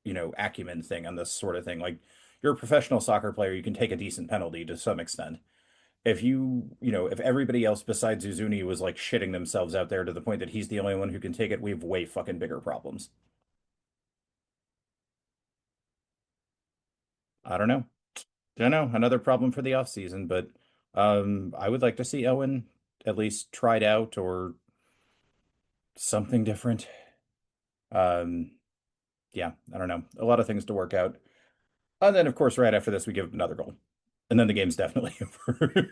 acumen thing on this sort of thing. Like you're a professional soccer player, you can take a decent penalty to some extent. If everybody else besides Uzuni was like shitting themselves out there to the point that he's the only one who can take it, we have way fucking bigger problems. I don't know. Don't know. Another problem for the off season, but I would like to see Owen at least tried out or something different. Um, yeah, I don't know. A lot of things to work out. And then, of course, right after this, we give another goal, and then the game's definitely over.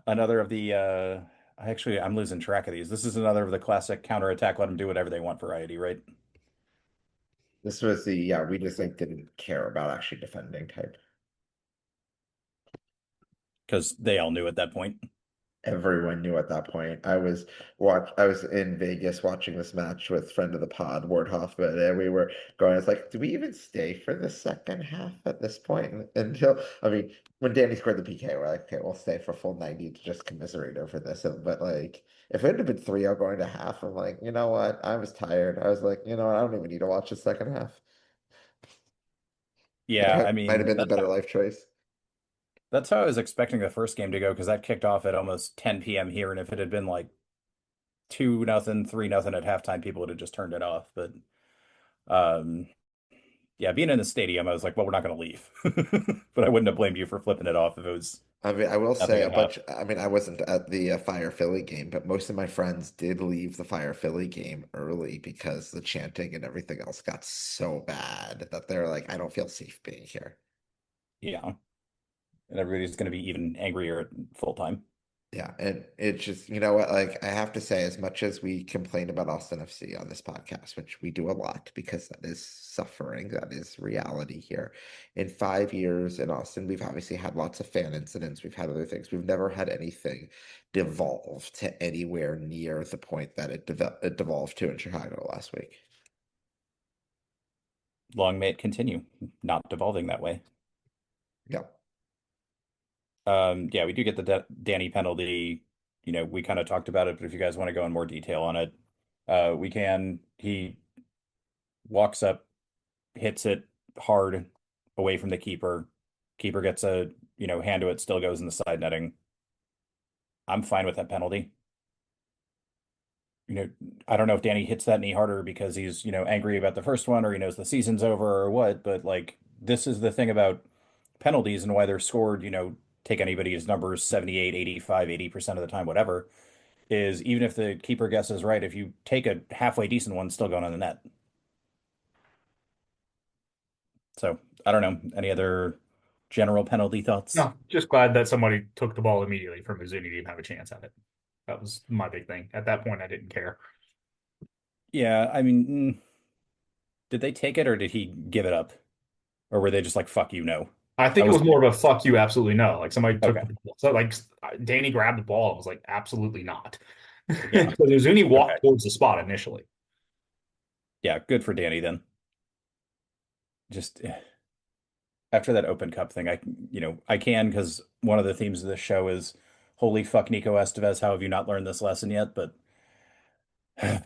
Another of the I'm losing track of these. This is another of the classic counterattack. Let them do whatever they want variety, right? This was we just like didn't care about actually defending type. Because they all knew at that point. Everyone knew at that point. I was in Vegas watching this match with friend of the pod, Ward Hoffman, and we were going, it's like, do we even stay for the second half at this point? Until when Danny scored the PK, we're like, okay, we'll stay for full 90 to just commiserate over this. But like if it had been 3-0 going to half, I'm like, you know what? I was tired. I was like, you know what, I don't even need to watch the second half. Yeah, Might have been the better life choice. That's how I was expecting the first game to go because that kicked off at almost 10 p.m. here, and if it had been like 2-0, 3-0 at halftime, people would have just turned it off. But yeah, being in the stadium, I was like, well, we're not going to leave. But I wouldn't have blamed you for flipping it off if it was. I will nothing say at half. I wasn't at the Fire Philly game, but most of my friends did leave the Fire Philly game early because the chanting and everything else got so bad that they're like, I don't feel safe being here. Yeah. And everybody's going to be even angrier at full time. Yeah, and it's just, you know what, like I have to say, as much as we complain about Austin FC on this podcast, which we do a lot because that is suffering, that is reality here. In 5 years in Austin, we've obviously had lots of fan incidents, we've had other things. We've never had anything devolve to anywhere near the point that it devolved to in Chicago last week. Long may it continue, not devolving that way. Yeah. Yeah, we do get the Danny penalty. We kind of talked about it, but if you guys want to go in more detail on it, we can. He walks up, hits it hard away from the keeper. Keeper gets a, hand to it, still goes in the side netting. I'm fine with that penalty. I don't know if Danny hits that knee harder because he's, angry about the first one or he knows the season's over or what, but like this is the thing about penalties and why they're scored, take anybody's numbers 78, 85, 80% of the time, whatever, is even if the keeper guesses right, if you take a halfway decent one, still going on the net. So I don't know. Any other general penalty thoughts? No, just glad that somebody took the ball immediately from Uzuni to even have a chance at it. That was my big thing. At that point, I didn't care. Yeah, I mean, did they take it or did he give it up? Or were they just like, fuck you, no? I I think it was was more of a fuck you, absolutely no. Like somebody took, okay. so like Danny grabbed the ball and was like, absolutely not. Yeah. Because Uzuni Okay. walked towards the spot initially. Yeah, good for Danny then. Just after that Open Cup thing, I can because one of the themes of this show is holy fuck Nico Estevez, how have you not learned this lesson yet? But all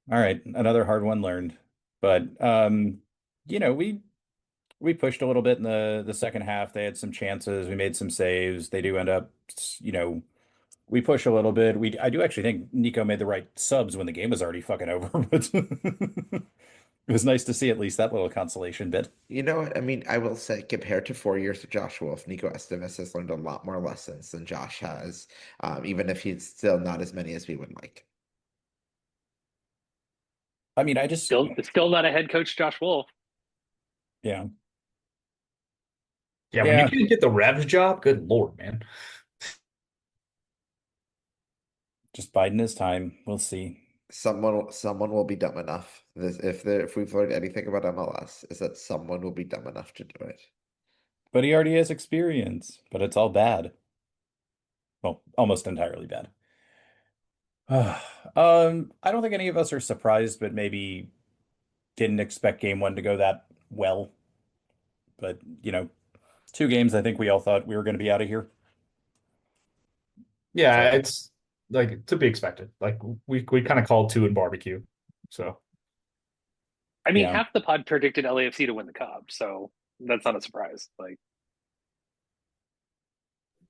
right, another hard one learned. But you know, we pushed a little bit in the second half. They had some chances. We made some saves. They do end up, you know, we push a little bit. I do actually think Nico made the right subs when the game was already fucking over, but it was nice to see at least that little consolation bit. You know what? I mean, I will say, compared to 4 years of Josh Wolf, Nico Estevez has learned a lot more lessons than Josh has, even if he's still not as many as we would like. I mean, I just, Still not a head coach, Josh Wolf. yeah, Yeah, when you yeah, can't get the Revs job, good Lord, man. just biding his time. We'll see. Someone will be dumb enough. If we've learned anything about MLS, is that someone will be dumb enough to do it. But he already has experience, but it's all bad. Well, almost entirely bad. I don't think any of us are surprised, but maybe didn't expect game one to go that well. But, you know, two games, I think we all thought we were going to be out of here. Yeah, So, it's like to be expected. Like we kind of called two in barbecue. So I mean, yeah, half the pod predicted LAFC to win the cup, so that's not a surprise. Like,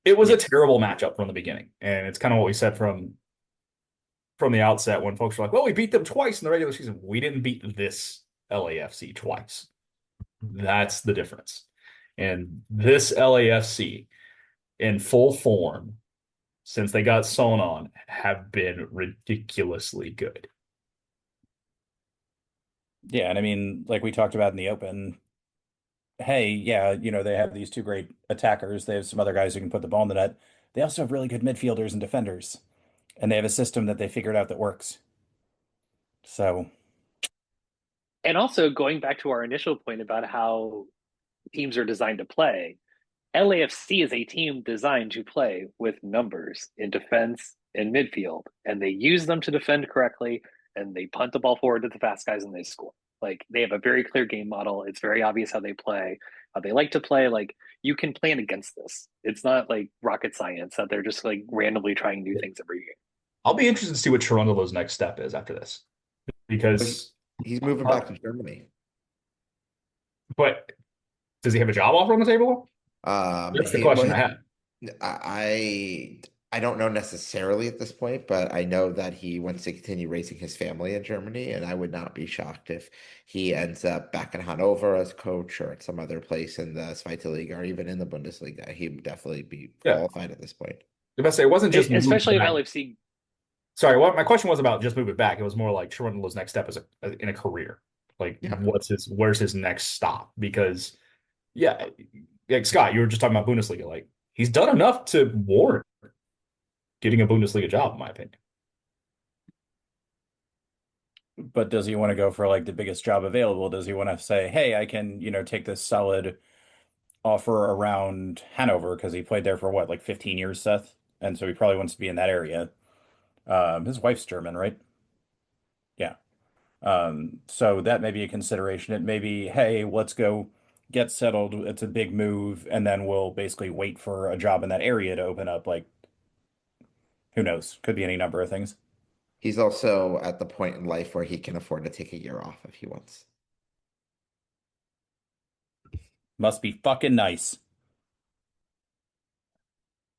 it was yeah, a terrible matchup from the beginning. And it's kind of what we said from the outset when folks were like, well, we beat them twice in the regular season. We didn't beat this LAFC twice. That's the difference. And this LAFC in full form since they got sewn on have been ridiculously good. yeah. And I mean, like we talked about in the open, hey, yeah, you know, they have these two great attackers. They have some other guys who can put the ball in the net. They also have really good midfielders and defenders, and they have a system that they figured out that works. So, and also going back to our initial point about how teams are designed to play, LAFC is a team designed to play with numbers in defense and midfield, and they use them to defend correctly, and they punt the ball forward to the fast guys and they score. Like they have a very clear game model. It's very obvious how they play, how they like to play. Like you can plan against this. It's not like rocket science that they're just like randomly trying new things every game. I'll be interested to see what Toronto's next step is after this But he- because, he's moving back to Germany. but does he have a job offer on the table? That's the He question well, I had. I don't know necessarily at this point, but I know that he wants to continue raising his family in Germany, and I would not be shocked if he ends up back in Hanover as coach or at some other place in the Zweite Liga or even in the Bundesliga. He would definitely be Yeah, qualified at this point. if I say it wasn't just moving Especially if back. LAFC. Sorry, what my question was about just moving back. It was more like Toronto's next step in a career. Like, Yeah. where's his next stop? Because yeah, like Scott, you were just talking about Bundesliga. Like he's done enough to warrant getting a Bundesliga job, in my opinion. but does he want to go for like the biggest job available? Does he want to say, hey, I can, you know, take this solid offer around Hanover because he played there for what, like 15 years, Seth? And so he probably wants to be in that area. His wife's German, right? Yeah. So that may be a consideration. It may be, hey, let's go get settled. It's a big move, and then we'll basically wait for a job in that area to open up. Like, who knows? Could be any number of things. He's also at the point in life where he can afford to take a year off if he wants. Must be fucking nice.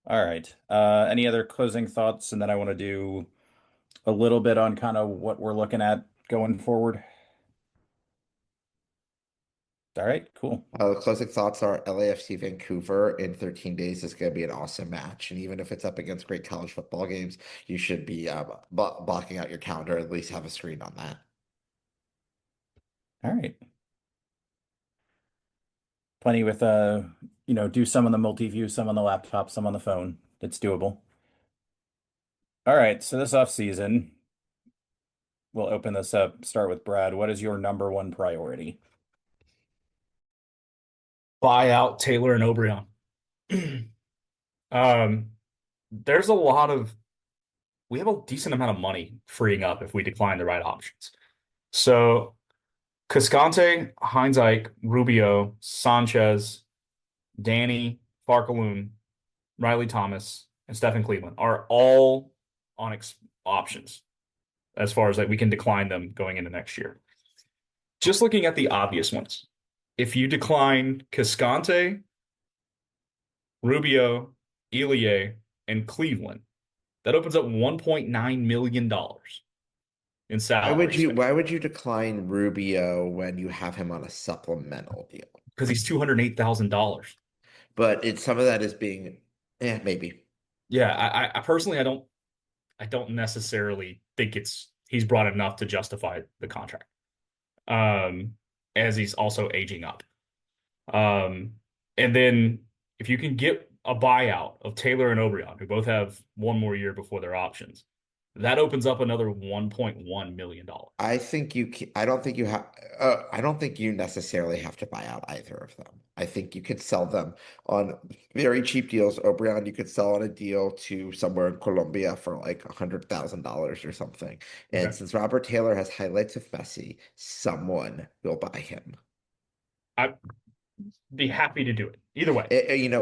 All right. Any other closing thoughts? And then I want to do a little bit on kind of what we're looking at going forward. All right, cool. The closing thoughts are LAFC Vancouver in 13 days is going to be an awesome match. And even if it's up against great college football games, you should be blocking out your calendar, at least have a screen on that. All right. Plenty with you know, do some on the multi-view, some on the laptop, some on the phone. It's doable. All right, so this offseason, we'll open this up. Start with Brad. What is your number one priority? Buy out Taylor and Obrian. um, there's a lot of we have a decent amount of money freeing up if we decline the right options. So Cascante, Heinzike, Rubio, Sanchez, Danny, Farkaloon, Riley Thomas, and Stephen Cleveland are all on options as far as that we can decline them going into next year. Just looking at the obvious ones, if you decline Cascante, Rubio, Elie, and Cleveland, that opens up $1.9 million in salary Why would you decline Rubio when you have him on a supplemental deal? because he's $208,000. But some of that is being, maybe. Yeah, I personally I don't necessarily think he's brought enough to justify the contract. As he's also aging up. And then if you can get a buyout of Taylor and Obrian, who both have one more year before their options, that opens up another $1.1 million. I think I don't think you have. I don't think you necessarily have to buy out either of them. I think you could sell them on very cheap deals. Obrian, you could sell on a deal to somewhere in Colombia for like $100,000 or something. And Okay. since Robert Taylor has highlights of Messi, someone will buy him. I'd be happy to do it. Either way.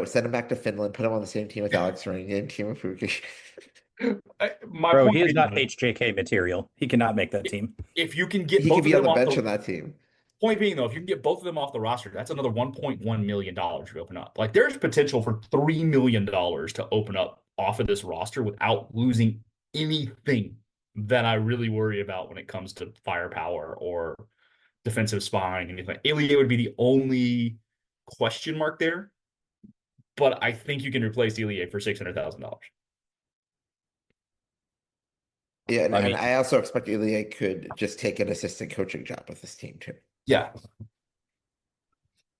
Send him back to Finland, put him on the same team with Alex Ring and Team of Fuki. My Bro, point he is being, not though, HJK material. He cannot make that team. if you can get He both could of be on them the off bench the on that team. point being, though, if you can get both of them off the roster, that's another $1.1 million to open up. Like there's potential for $3 million to open up off of this roster without losing anything that I really worry about when it comes to firepower or defensive spine, anything. Elie would be the only question mark there, but I think you can replace Elie for $600,000. Yeah, and, I and mean, I also expect Ilya could just take an assistant coaching job with this team too. Yeah.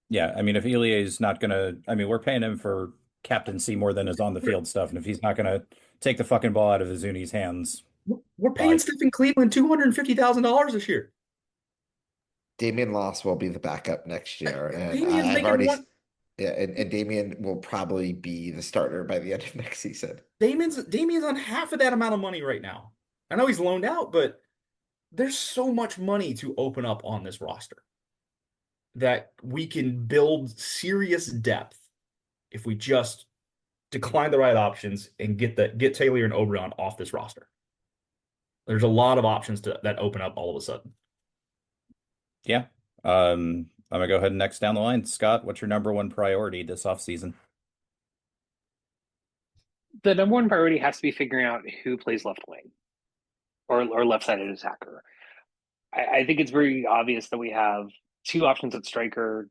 yeah, I mean, if Elie is not gonna, I mean, we're paying him for captaincy more than his on the field stuff, and if he's not gonna take the fucking ball out of Izuni's hands, We're paying bye. Stephen Cleveland $250,000 this year. Damian Loss will be the backup next year, and Damian's I've making already one. yeah, and Damian will probably be the starter by the end of next season. Damian's on half of that amount of money right now. I know he's loaned out, but there's so much money to open up on this roster that we can build serious depth if we just decline the right options and get Taylor and Obrian off this roster. There's a lot of options that open up all of a sudden. Yeah. I'm gonna go ahead and next down the line. Scott, what's your number one priority this offseason? The number one priority has to be figuring out who plays left wing or left-sided attacker. I think it's very obvious that we have two options at striker,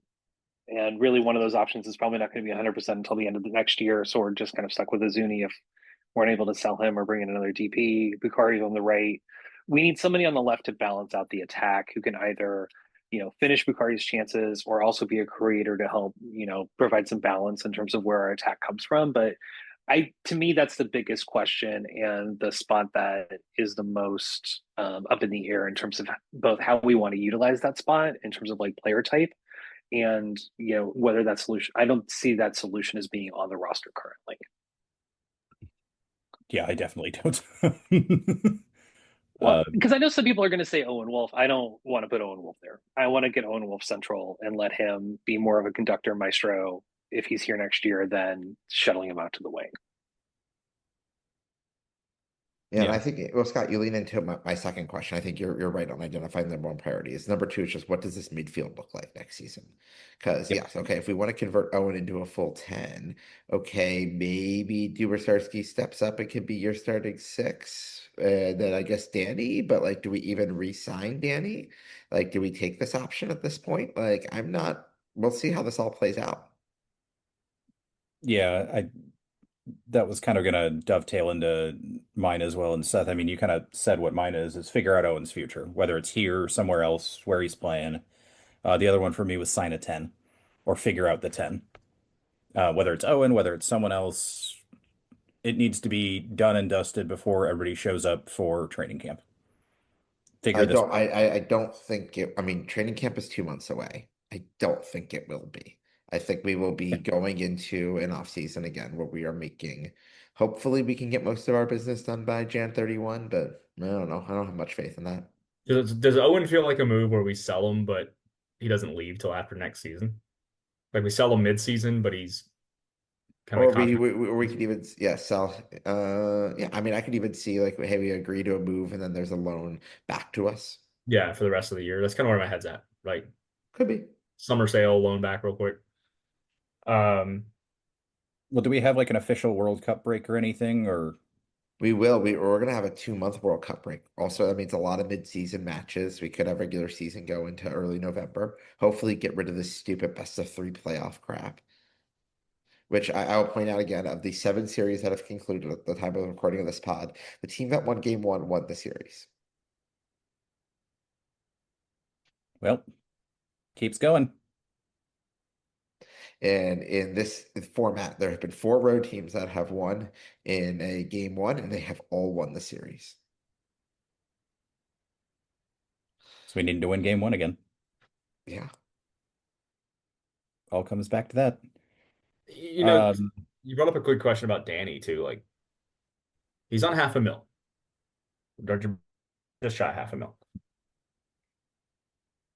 and really one of those options is probably not going to be 100% until the end of the next year. So we're just kind of stuck with Izuni if we're unable to sell him or bring in another DP. Bukhari's on the right. We need somebody on the left to balance out the attack who can either, finish Bukhari's chances or also be a creator to help, provide some balance in terms of where our attack comes from. But to me, that's the biggest question and the spot that is the most up in the air in terms of both how we want to utilize that spot in terms of like player type and whether that solution. I don't see that solution as being on the roster currently. Yeah, I definitely don't. Well, because I know some people are going to say Owen Wolf. I don't want to put Owen Wolf there. I want to get Owen Wolf central and let him be more of a conductor maestro if he's here next year than shuttling him out to the wing. Yeah, and Yeah. I think, well, Scott, you lean into my second question. I think you're right on identifying the number one priorities. Number two is just what does this midfield look like next season? Because, Yep. yes, okay, if we want to convert Owen into a full 10, okay, maybe Dubersarski steps up and can be your starting six. Then I guess Danny, but like, do we even re-sign Danny? Like, do we take this option at this point? Like, we'll see how this all plays out. Yeah, that was kind of gonna dovetail into mine as well. And Seth, I mean, you kind of said what mine is figure out Owen's future, whether it's here or somewhere else where he's playing. The other one for me was sign a 10 or figure out the 10. Whether it's Owen, whether it's someone else, it needs to be done and dusted before everybody shows up for training camp. Figure this out. I don't think it, I mean, training camp is 2 months away. I don't think it will be. I think we will be going into an off season again where we are making, hopefully we can get most of our business done by Jan 31, but I don't know. I don't have much faith in that. Does Owen feel like a move where we sell him, but he doesn't leave till after next season? Like we sell him mid-season, but he's kind Or of contract. we could even, yeah, sell. Yeah, I mean, I could even see like, hey, we agree to a move and then there's a loan back to us. Yeah, for the rest of the year. That's kind of where my head's at. Like Could be. summer sale, loan back real quick. Um, Well, do we have like an official World Cup break or anything? Or We will. We're gonna have a 2 month World Cup break. Also, that means a lot of mid-season matches. We could have regular season go into early November. Hopefully, get rid of this stupid best of three playoff crap. Which I will point out again, of the 7 series that have concluded at the time of the recording of this pod, the team that won game one won the series. well, keeps going. And in this format, there have been 4 road teams that have won in a game one, and they have all won the series. So we need to win game one again. Yeah. All comes back to that. you know, Um, you brought up a quick question about Danny too. Like he's on half a mil. Just shy of half a mil.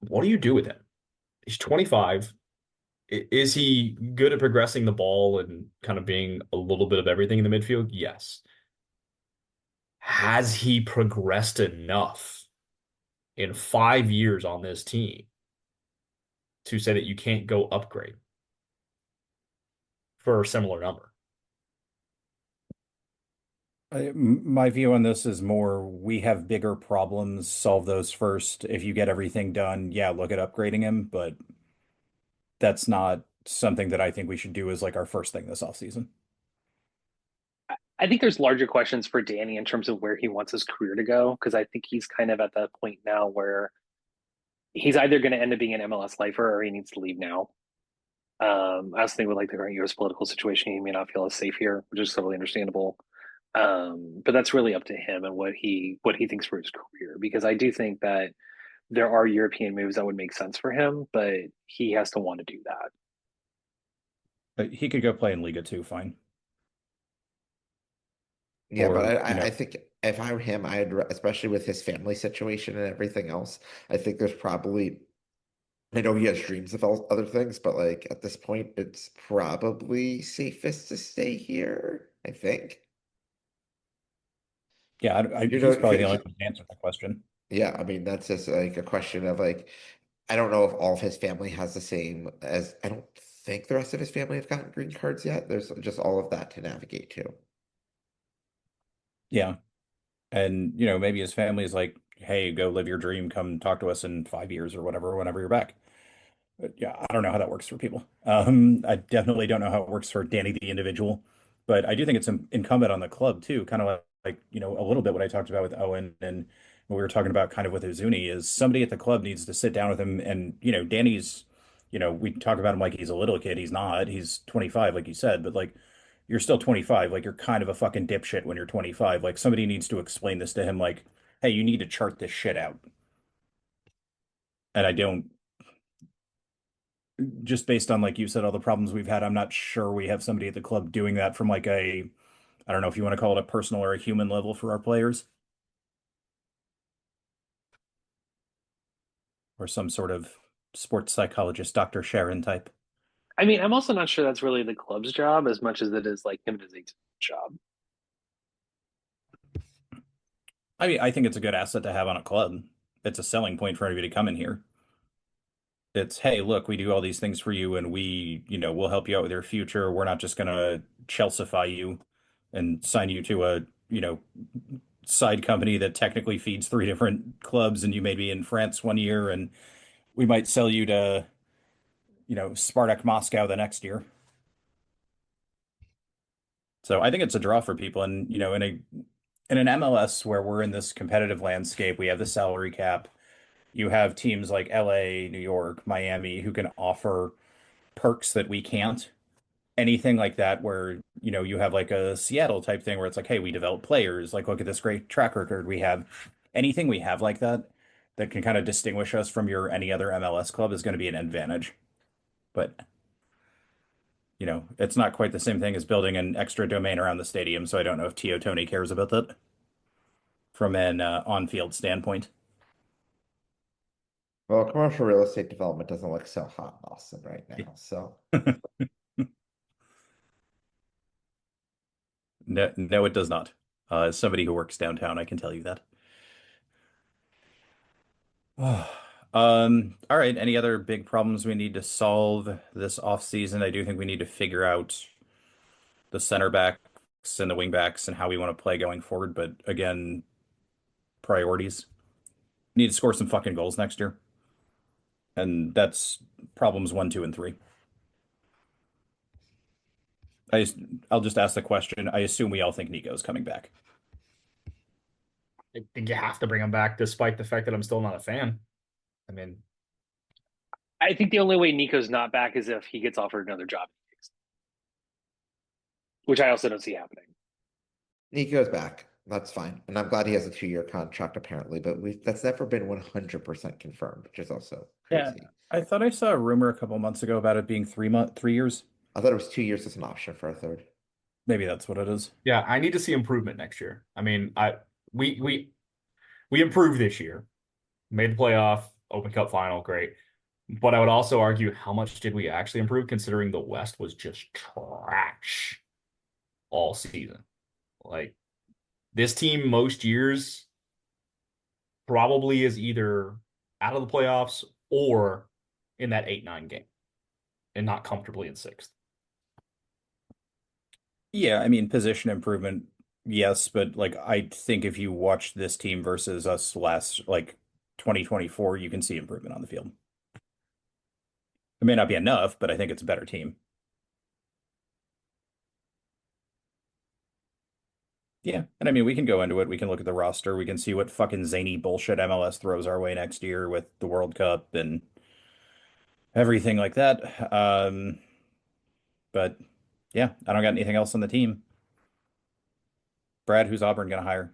What do you do with him? He's 25. Is he good at progressing the ball and kind of being a little bit of everything in the midfield? Yes. Has he progressed enough in 5 years on this team to say that you can't go upgrade for a similar number? My view on this is more we have bigger problems, solve those first. If you get everything done, yeah, look at upgrading him, but that's not something that I think we should do as like our first thing this offseason. I think there's larger questions for Danny in terms of where he wants his career to go, because I think he's kind of at that point now where he's either going to end up being an MLS lifer or he needs to leave now. I also think with like the current U.S. political situation, he may not feel as safe here, which is totally understandable. But that's really up to him and what he thinks for his career, because I do think that there are European moves that would make sense for him, but he has to want to do that. But he could go play in Liga 2, fine. Yeah, but Or, I think if I were him, especially with his family situation and everything else, I think there's probably, I know he has dreams of other things, but like at this point, it's probably safest to stay here, I think. yeah, You he's know, probably the only one to answer that question. yeah, I mean, that's just like a question of like, I don't know if all of his family has the same as, I don't think the rest of his family have gotten green cards yet. There's just all of that to navigate too. Yeah. And, maybe his family is like, hey, go live your dream, come talk to us in 5 years or whatever, whenever you're back. But yeah, I don't know how that works for people. I definitely don't know how it works for Danny the individual, but I do think it's incumbent on the club too, kind of like, a little bit what I talked about with Owen and what we were talking about kind of with Uzuni is somebody at the club needs to sit down with him and, Danny's, we talk about him like he's a little kid. He's not. He's 25, like you said, but like you're still 25. Like you're kind of a fucking dipshit when you're 25. Like somebody needs to explain this to him like, hey, you need to chart this shit out. And I don't just based on like you said all the problems we've had, I'm not sure we have somebody at the club doing that from like I don't know if you want to call it a personal or a human level for our players or some sort of sports psychologist, Dr. Sharon type. I mean, I'm also not sure that's really the club's job as much as it is like him and his agent's job. I mean, I think it's a good asset to have on a club. It's a selling point for anybody to come in here. It's, hey, look, we do all these things for you and we'll help you out with your future. We're not just gonna Chelsify you and sign you to a, side company that technically feeds 3 different clubs and you may be in France one year and we might sell you to, Spartak Moscow the next year. So I think it's a draw for people. And, in an MLS where we're in this competitive landscape, we have the salary cap. You have teams like LA, New York, Miami who can offer perks that we can't. anything like that where, you have like a Seattle type thing where it's like, hey, we develop players, like look at this great track record we have. Anything we have like that that can kind of distinguish us from your any other MLS club is going to be an advantage. But, it's not quite the same thing as building an extra domain around the stadium, so I don't know if Tio Tony cares about that from an on-field standpoint. Well, commercial real estate development doesn't look so hot in Austin right now. So No, no, it does not. As somebody who works downtown, I can tell you that. All right. Any other big problems we need to solve this off season? I do think we need to figure out the center backs and the wing backs and how we want to play going forward. But again, priorities. Need to score some fucking goals next year. And that's problems 1, 2, and 3. I'll just ask the question. I assume we all think Nico's coming back. I think you have to bring him back, despite the fact that I'm still not a fan. I mean, I think the only way Nico's not back is if he gets offered another job, which I also don't see happening. Nico's back. That's fine. And I'm glad he has a 2-year contract apparently, but that's never been 100% confirmed, which is also crazy. Yeah, I thought I saw a rumor a couple months ago about it being 3 years. I thought it was 2 years as an option for a third. Maybe that's what it is. yeah, I need to see improvement next year. I mean, we improved this year, made the playoff, Open Cup final, great. But I would also argue, how much did we actually improve, considering the West was just trash all season? Like, this team most years probably is either out of the playoffs or in that 8-9 game and not comfortably in 6th. Yeah, I mean, position improvement, yes, but like I think if you watch this team versus us last like 2024, you can see improvement on the field. It may not be enough, but I think it's a better team. Yeah, and I mean, we can go into it. We can look at the roster. We can see what fucking zany bullshit MLS throws our way next year with the World Cup and everything like that. But yeah, I don't got anything else on the team. Brad, who's Auburn gonna hire?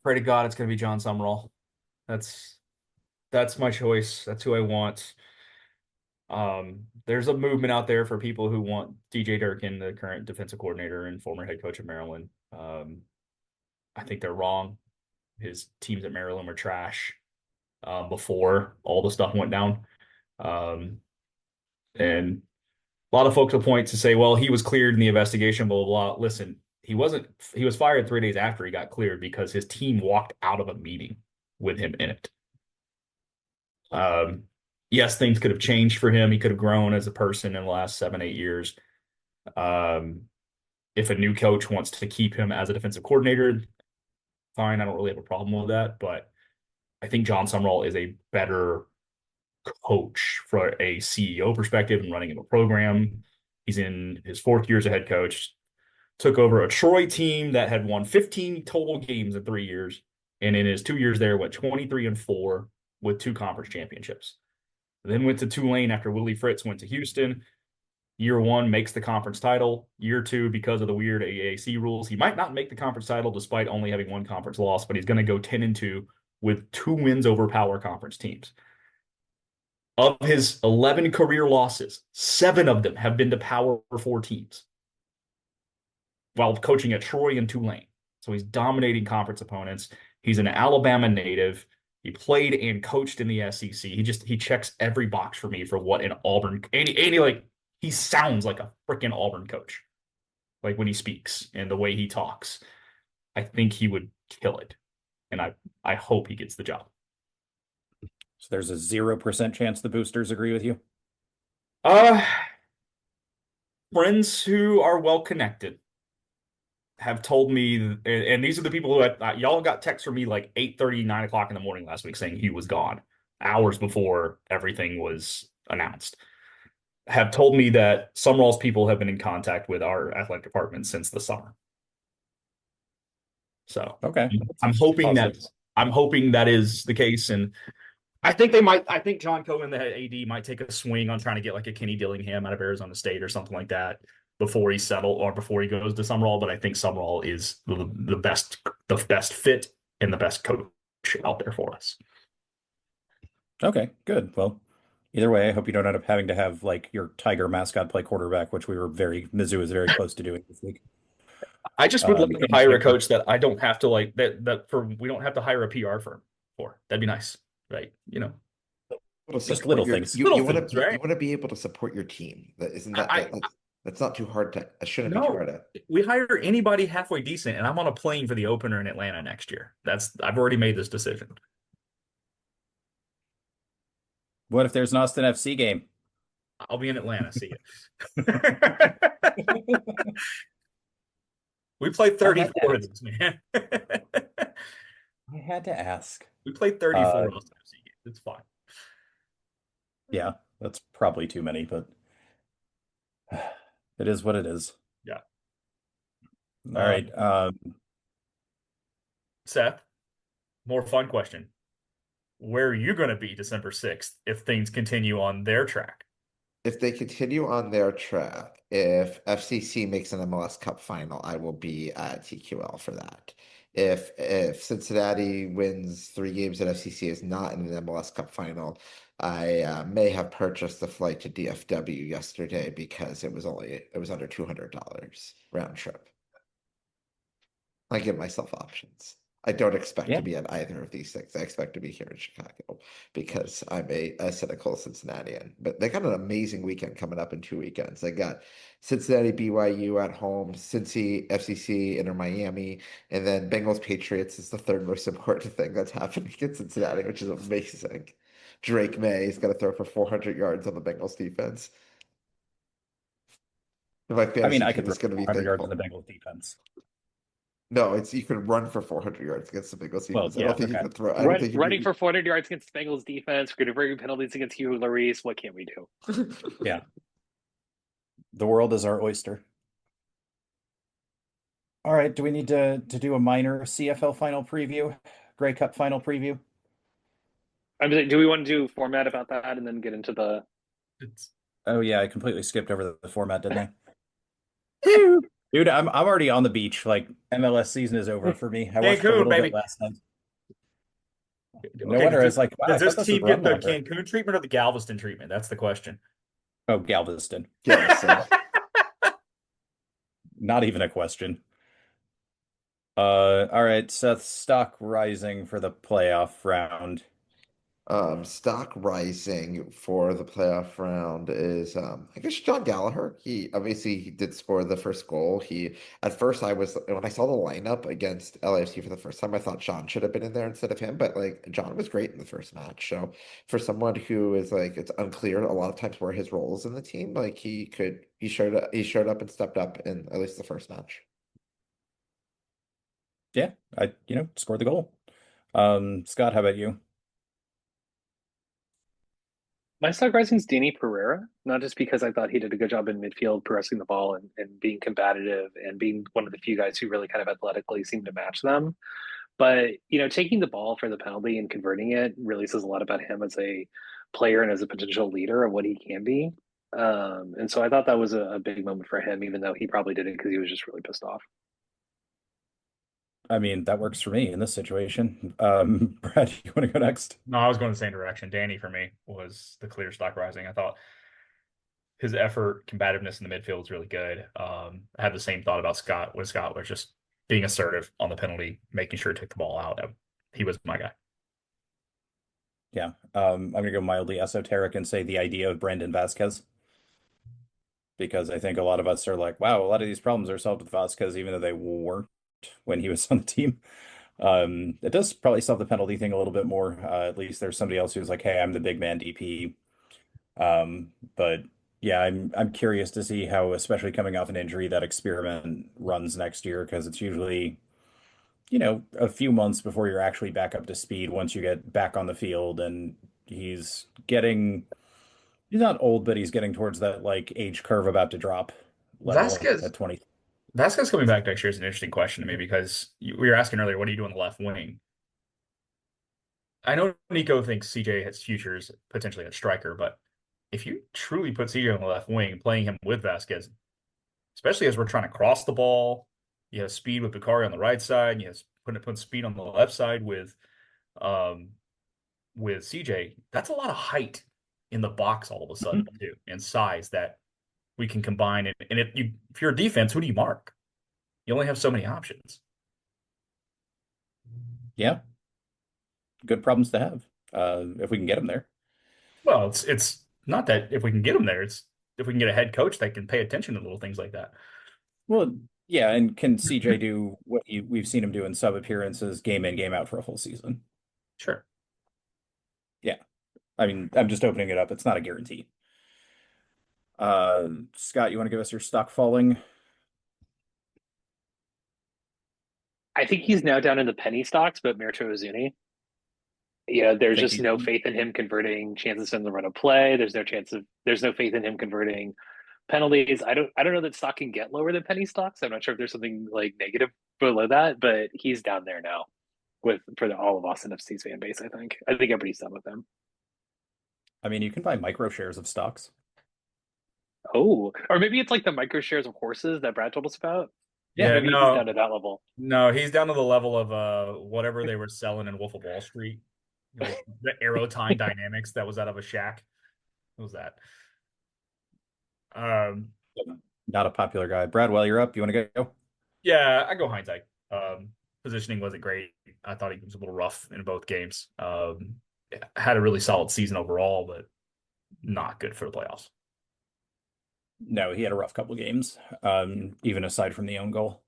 Pray to God it's going to be John Summerall. That's my choice. That's who I want. There's a movement out there for people who want DJ Durkin, the current defensive coordinator and former head coach of Maryland. I think they're wrong. His teams at Maryland were trash before all the stuff went down. And a lot of folks will point to say, well, he was cleared in the investigation, blah, blah, blah. Listen, he wasn't. He was fired 3 days after he got cleared because his team walked out of a meeting with him in it. Yes, things could have changed for him. He could have grown as a person in the last 7-8 years. If a new coach wants to keep him as a defensive coordinator, fine. I don't really have a problem with that. But I think John Summerall is a better coach for a CEO perspective and running of a program. He's in his 4th year as a head coach. Took over a Troy team that had won 15 total games in 3 years. And in his 2 years there, went 23-4 with 2 conference championships. Then went to Tulane after Willie Fritz went to Houston. Year 1 makes the conference title. Year 2, because of the weird AAC rules, he might not make the conference title despite only having 1 conference loss, but he's going to go 10-2 with 2 wins over power conference teams. Of his 11 career losses, 7 of them have been to Power 4 teams while coaching at Troy and Tulane. So he's dominating conference opponents. He's an Alabama native. He played and coached in the SEC. He checks every box for me for what an Auburn and he sounds like a freaking Auburn coach. Like when he speaks and the way he talks. I think he would kill it. And I hope he gets the job. So there's a 0% chance the boosters agree with you? Friends who are well connected have told me, and these are the people who y'all got texts from me like 8:30, 9 o'clock in the morning last week saying he was gone, hours before everything was announced, have told me that Summerall's people have been in contact with our athletic department since the summer. So okay, I'm hoping that is the case, and I think they might. I think John Cohen, the AD, might take a swing on trying to get like a Kenny Dillingham out of Arizona State or something like that before he settled or before he goes to Summerall. But I think Summerall is the best fit and the best coach out there for us. Okay, good. Well, either way, I hope you don't end up having to have like your Tiger mascot play quarterback, which Mizzou is very close to doing this week. I just would like to hire a coach that I don't have to like we don't have to hire a PR firm for. That'd be nice, right? You know, just little things. You Little want things, to right? you want to be able to support your team. That's not too hard to. It shouldn't be No, too hard to. we hire anybody halfway decent, and I'm on a plane for the opener in Atlanta next year. I've already made this decision. What if there's an Austin FC game? I'll be in Atlanta. See you. We played 34 of these, man. I had to ask. We played 34 Austin FC games. It's fine. Yeah, that's probably too many, but it is what it is. Yeah. All right. Seth, more fun question. Where are you going to be December 6th if things continue on their track? If they continue on their track, if FCC makes an MLS Cup final, I will be at TQL for that. If Cincinnati wins 3 games and FCC is not in an MLS Cup final, I may have purchased the flight to DFW yesterday because it was under $200 round trip. I give myself options. I don't expect to be at either of these things. I expect to be here in Chicago because I'm a cynical Cincinnatian. But they got an amazing weekend coming up in 2 weekends. They got Cincinnati BYU at home, Cincy FCC Inter Miami, and then Bengals Patriots is the third most important thing that's happening in Cincinnati, which is amazing. Drake May is going to throw for 400 yards on the Bengals defense. I mean, I could throw throw 400 yards on the Bengals defense. No, you can run for 400 yards against the Bengals defense. Well, I don't think you can throw. Running for 400 yards against the Bengals defense, creating penalties against Hugh Lloris. What can't we do? Yeah. The world is our oyster. All right. Do we need to do a minor CFL final preview? Grey Cup final preview? Do we want to do format about that and then get into the? Oh yeah, I completely skipped over the format, didn't I? Dude, I'm already on the beach. Like MLS season is over for me. I watched a little bit last night. No wonder I was like, wow, does this team get the Cancun treatment or the Galveston treatment? That's the question. Oh, Galveston. Galveston. Not even a question. All right, Seth, stock rising for the playoff round. Stock rising for the playoff round is I guess John Gallagher. He did score the first goal. At first when I saw the lineup against LAFC for the first time, I thought John should have been in there instead of him, but like John was great in the first match. So for someone who is like, it's unclear a lot of times where his role is in the team, like he showed up and stepped up in at least the first match. Yeah, scored the goal. Scott, how about you? My stock rising is Danny Pereira, not just because I thought he did a good job in midfield, pressing the ball and being combative and being one of the few guys who really kind of athletically seemed to match them. But, taking the ball for the penalty and converting it really says a lot about him as a player and as a potential leader of what he can be. And so I thought that was a big moment for him, even though he probably did it because he was just really pissed off. I mean, that works for me in this situation. Brad, you want to go next? No, I was going the same direction. Danny, for me, was the clear stock rising. I thought his effort, combativeness in the midfield was really good. I had the same thought about Scott was just being assertive on the penalty, making sure to take the ball out. He was my guy. Yeah. I'm going to go mildly esoteric and say the idea of Brandon Vasquez. Because I think a lot of us are like, wow, a lot of these problems are solved with Vasquez, even though they weren't when he was on the team. It does probably solve the penalty thing a little bit more. At least there's somebody else who's like, hey, I'm the big man DP. But yeah, I'm curious to see how, especially coming off an injury, that experiment runs next year, because it's usually, a few months before you're actually back up to speed once you get back on the field. And he's not old, but he's getting towards that like age curve about to drop level at 20. Vasquez coming back next year is an interesting question to me because we were asking earlier, what do you do on the left wing? I know Nico thinks CJ has futures potentially at striker, but if you truly put CJ on the left wing, playing him with Vasquez, especially as we're trying to cross the ball, you have speed with Bakari on the right side, you have put speed on the left side um with CJ. That's a lot of height in the box all of a sudden too, and size that we can combine. And if you're a defense, who do you mark? You only have so many options. Yeah, good problems to have if we can get him there. Well, it's not that if we can get him there, it's if we can get a head coach that can pay attention to little things like that. Well, yeah, and can CJ do what we've seen him do in sub appearances, game in, game out for a full season? Sure. Yeah. I mean, I'm just opening it up. It's not a guarantee. Scott, you want to give us your stock falling? I think he's now down in the penny stocks, but Mirto Ozuni, there's Think just no faith in him converting chances in the run of play. There's no faith in him converting penalties. I don't know that stock can get lower than penny stocks. I'm not sure if there's something like negative below that, but he's down there now all of Austin FC's fan base. I think everybody's done with him. I mean, you can buy micro shares of stocks. Oh, or maybe it's like the micro shares of horses that Brad told us about. Yeah, Maybe no. he's down to that level. No, he's down to the level of whatever they were selling in Wolf of Wall Street. Like the Aerotime Dynamics that was out of a shack. What was that? Not a popular guy. Brad, while you're up, you want to go? Yeah, I go Hindsight. Positioning wasn't great. I thought he was a little rough in both games. Had a really solid season overall, but not good for the playoffs. No, he had a rough couple games, even aside from the own goal.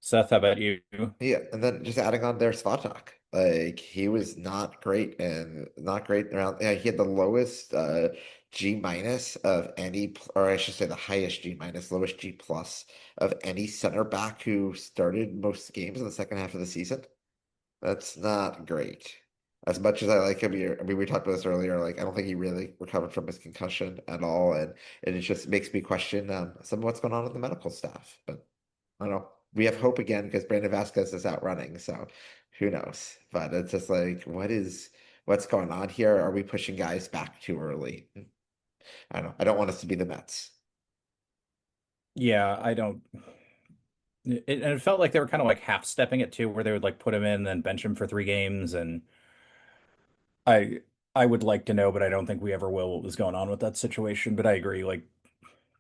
Seth, how about you? Yeah, and then just adding on their spot talk. Like he was not great and not great around. Yeah, he had the lowest G minus of any, or I should say the highest G minus, lowest G plus of any center back who started most games in the second half of the season. That's not great. As much as I like him, I mean, we talked about this earlier. Like, I don't think he really recovered from his concussion at all, and it just makes me question some of what's going on with the medical staff. But I don't know. We have hope again because Brandon Vasquez is out running, so who knows? But it's just like, what's going on here? Are we pushing guys back too early? I don't know. I don't want us to be the Mets. Yeah, I don't. And it felt like they were kind of like half stepping it too, where they would like put him in and then bench him for 3 games. And I I would like to know, but I don't think we ever will, what was going on with that situation. But I agree, like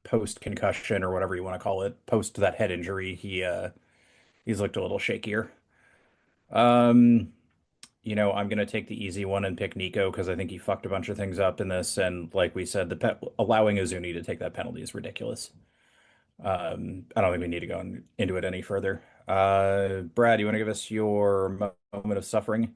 post concussion or whatever you want to call it, post that head injury, he's looked a little shakier. Um, I'm gonna take the easy one and pick Nico because I think he fucked a bunch of things up in this, and like we said, allowing Ozuni to take that penalty is ridiculous. I don't think we need to go into it any further. Brad, you want to give us your moment of suffering?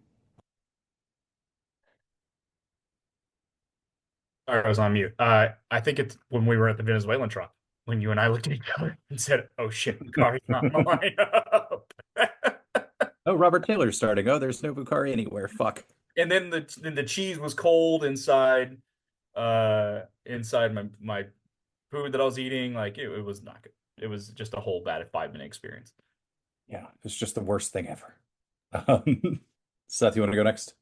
Or I was on mute. I think it's when we were at the Venezuelan truck when you and I looked at each other and said, "Oh shit, Bukari's not in the lineup." Oh, Robert Taylor's starting. Oh, there's no Bukari anywhere. Fuck. And then the cheese was cold inside my food that I was eating. Like it was not good. It was just a whole bad 5-minute experience. Yeah, it's just the worst thing ever. Seth, you want to go next?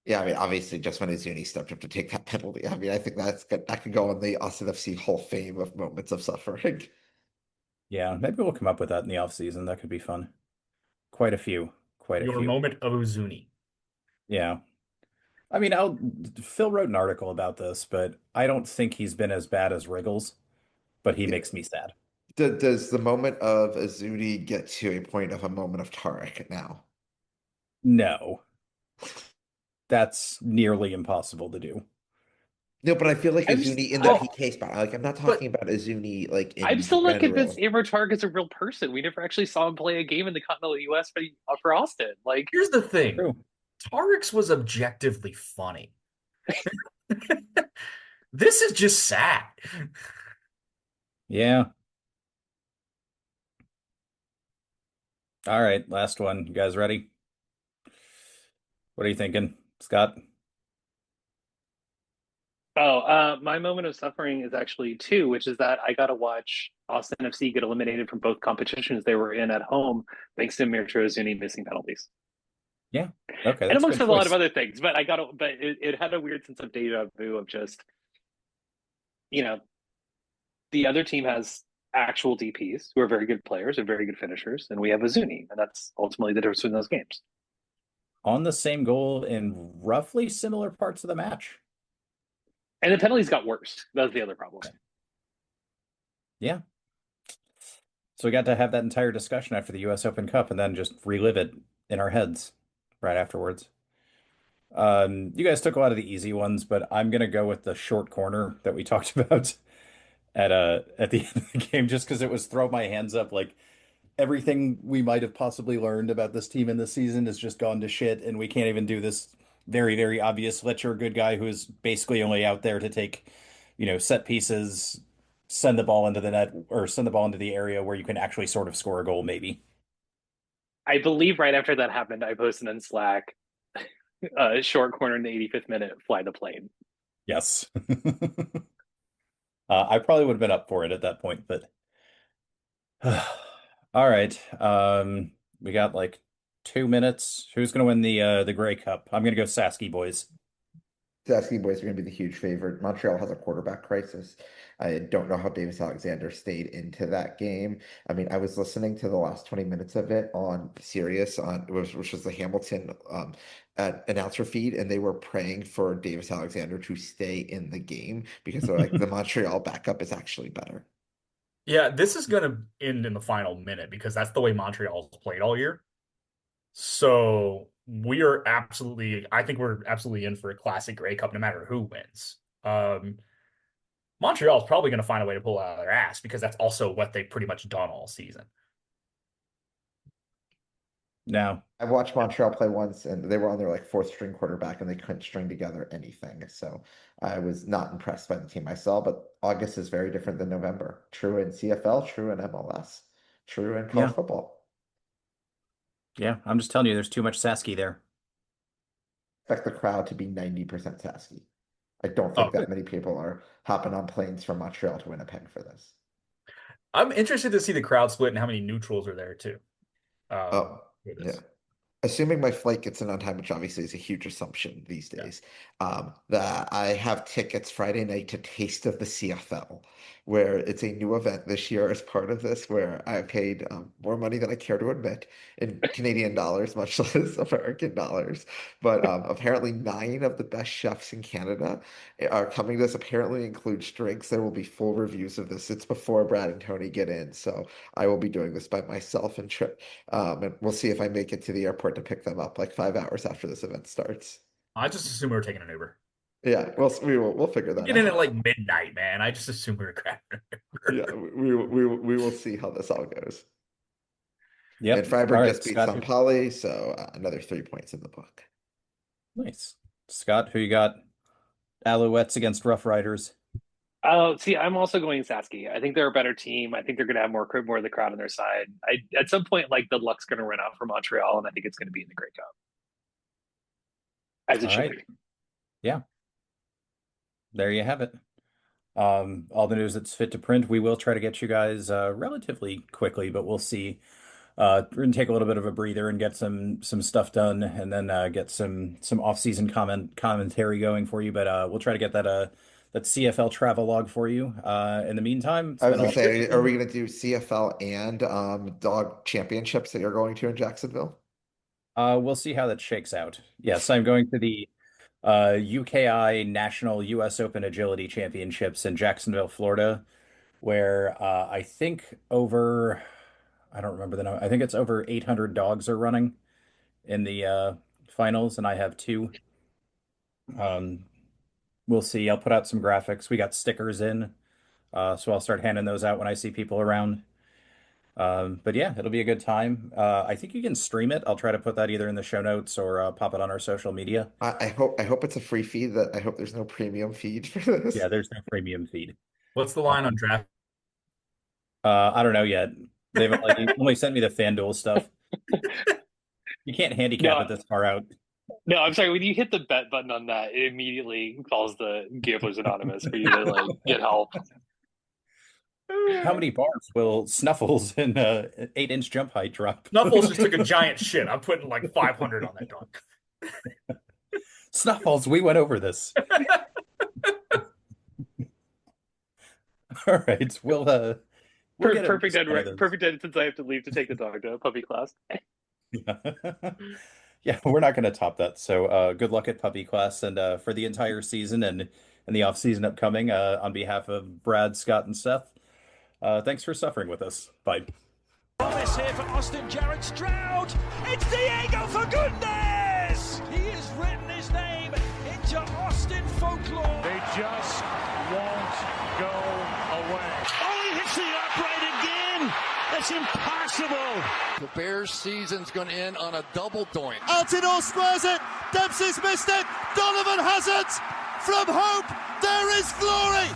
Yeah, I mean, obviously, just when Izuni stepped up to take that penalty. I mean, I think that could go on the Austin FC Hall of Fame of moments of suffering. Yeah, maybe we'll come up with that in the off season. That could be fun. Quite a few. Quite a Your few. moment of Uzuni. Yeah. I mean, Phil wrote an article about this, but I don't think he's been as bad as Wriggles, but he makes me sad. Does the moment of Izuni get to a point of a moment of Tarek now? No, that's nearly impossible to do. No, but I feel like I'm Izuni in the still- PK spot. Like, I'm not But talking about Izuni like in I'm still not general. convinced Amber Targ is a real person. We never actually saw him play a game in the continental US for Austin. Like, Here's the thing. True. Tarek's was objectively funny. This is just sad. Yeah. All right, last one. You guys ready? What are you thinking, Scott? my moment of suffering is actually two, which is that I got to watch Austin FC get eliminated from both competitions they were in at home, thanks to Mircea Ozuni missing penalties. Yeah. Okay, And that's a amongst good a lot of choice. other things. But it had a weird sense of deja vu of just, you know, the other team has actual DPs who are very good players and very good finishers, and we have a Zuni, and that's ultimately the difference in those games. On the same goal in roughly similar parts of the match. And the penalties got worse. That was the other problem. Yeah. So we got to have that entire discussion after the US Open Cup and then just relive it in our heads right afterwards. You guys took a lot of the easy ones, but I'm gonna go with the short corner that we talked about at the end of the game, just because it was throw my hands up. Like everything we might have possibly learned about this team in this season has just gone to shit, and we can't even do this very, very obvious let your good guy who's basically only out there to take, set pieces, send the ball into the net or send the ball into the area where you can actually sort of score a goal, maybe. I believe right after that happened, I posted in Slack, short corner in the 85th minute, fly the plane. Yes. I probably would have been up for it at that point, but all right. We got like 2 minutes. Who's gonna win the Grey Cup? I'm gonna go Sasky boys. The Husky boys are going to be the huge favorite. Montreal has a quarterback crisis. I don't know how Davis Alexander stayed into that game. I mean, I was listening to the last 20 minutes of it on Sirius, which was the Hamilton announcer feed, and they were praying for Davis Alexander to stay in the game because they're like, the Montreal backup is actually better. Yeah, this is going to end in the final minute because that's the way Montreal's played all year. So I think we're absolutely in for a classic Grey Cup no matter who wins. Montreal's probably going to find a way to pull out of their ass because that's also what they've pretty much done all season. No. I watched Montreal play once, and they were on their like fourth string quarterback, and they couldn't string together anything. So I was not impressed by the team I saw. But August is very different than November. True in CFL, true in MLS, true in college Yeah. football. Yeah. I'm just telling you, there's too much Sasky there. Expect the crowd to be 90% Sasky. I don't Oh, think that many people are hopping on planes from Montreal to Winnipeg for this. I'm interested to see the crowd split and how many neutrals are there too. Oh, For yeah. this. Assuming my flight gets in on time, which obviously is a huge assumption these days, that I have tickets Friday night to Taste of the CFL, where it's a new event this year as part of this, where I paid more money than I care to admit in Canadian dollars, much less American dollars. But apparently, 9 of the best chefs in Canada are coming to this. Apparently, includes drinks. There will be full reviews of this. It's before Brad and Tony get in, so I will be doing this by myself and Trip. And we'll see if I make it to the airport to pick them up like 5 hours after this event starts. I just assume we were taking an Uber. Yeah, we'll figure We that get in out. at like midnight, man. I just assume we were grabbing an Yeah, Uber. we will see how this all goes. Yep. And All Freiburg right, just beat Scott. St. Pauli, so another 3 points in the book. Nice. Scott, who you got? Alouettes against Rough Riders. Oh, see, I'm also going Sasky. I think they're a better team. I think they're going to have more of the crowd on their side. At some point, like the luck's going to run out for Montreal, and I think it's going to be in the Grey Cup, as it All should right. be. Yeah. There you have it. All the news that's fit to print. We will try to get you guys relatively quickly, but we'll see. We're gonna take a little bit of a breather and get some stuff done, and then get some off-season commentary going for you. But we'll try to get that CFL travel log for you. In the meantime, it's I been was a gonna lot. say, are we gonna do CFL and dog championships that you're going to in Jacksonville? We'll see how that shakes out. Yes, I'm going to the UKI National US Open Agility Championships in Jacksonville, Florida, where I don't remember the number. I think it's over 800 dogs are running in the finals, and I have two. Um, we'll see. I'll put out some graphics. We got stickers in, so I'll start handing those out when I see people around. But yeah, it'll be a good time. I think you can stream it. I'll try to put that either in the show notes or pop it on our social media. I hope it's a free feed. That I hope there's no premium feed for this. Yeah, there's no premium feed. What's the line on draft? I don't know yet. They've only sent me the FanDuel stuff. You can't handicap it No, this far out. no, I'm sorry. When you hit the bet button on that, it immediately calls the Gamblers Anonymous for you to like get help. How many bars will Snuffles in 8-inch jump height drop? Snuffles just took a giant shit. I'm putting like 500 on that dunk. Snuffles, we went over this. All right, we'll get Perfect into end, some of right? this. Perfect end since I have to leave to take the dog to a puppy class. Yeah, we're not going to top that. So good luck at puppy class and for the entire season and the off season upcoming. On behalf of Brad, Scott, and Seth, thanks for suffering with us. Bye. Promise here for Austin Jarrett Stroud. It's Diego for goodness! He has written his name into Austin folklore. They just won't go away. Oh, he hits the upright again. That's impossible. The Bears' season's going to end on a double doink. Altidore squares it. Dempsey's missed it. Donovan has it. From hope, there is glory.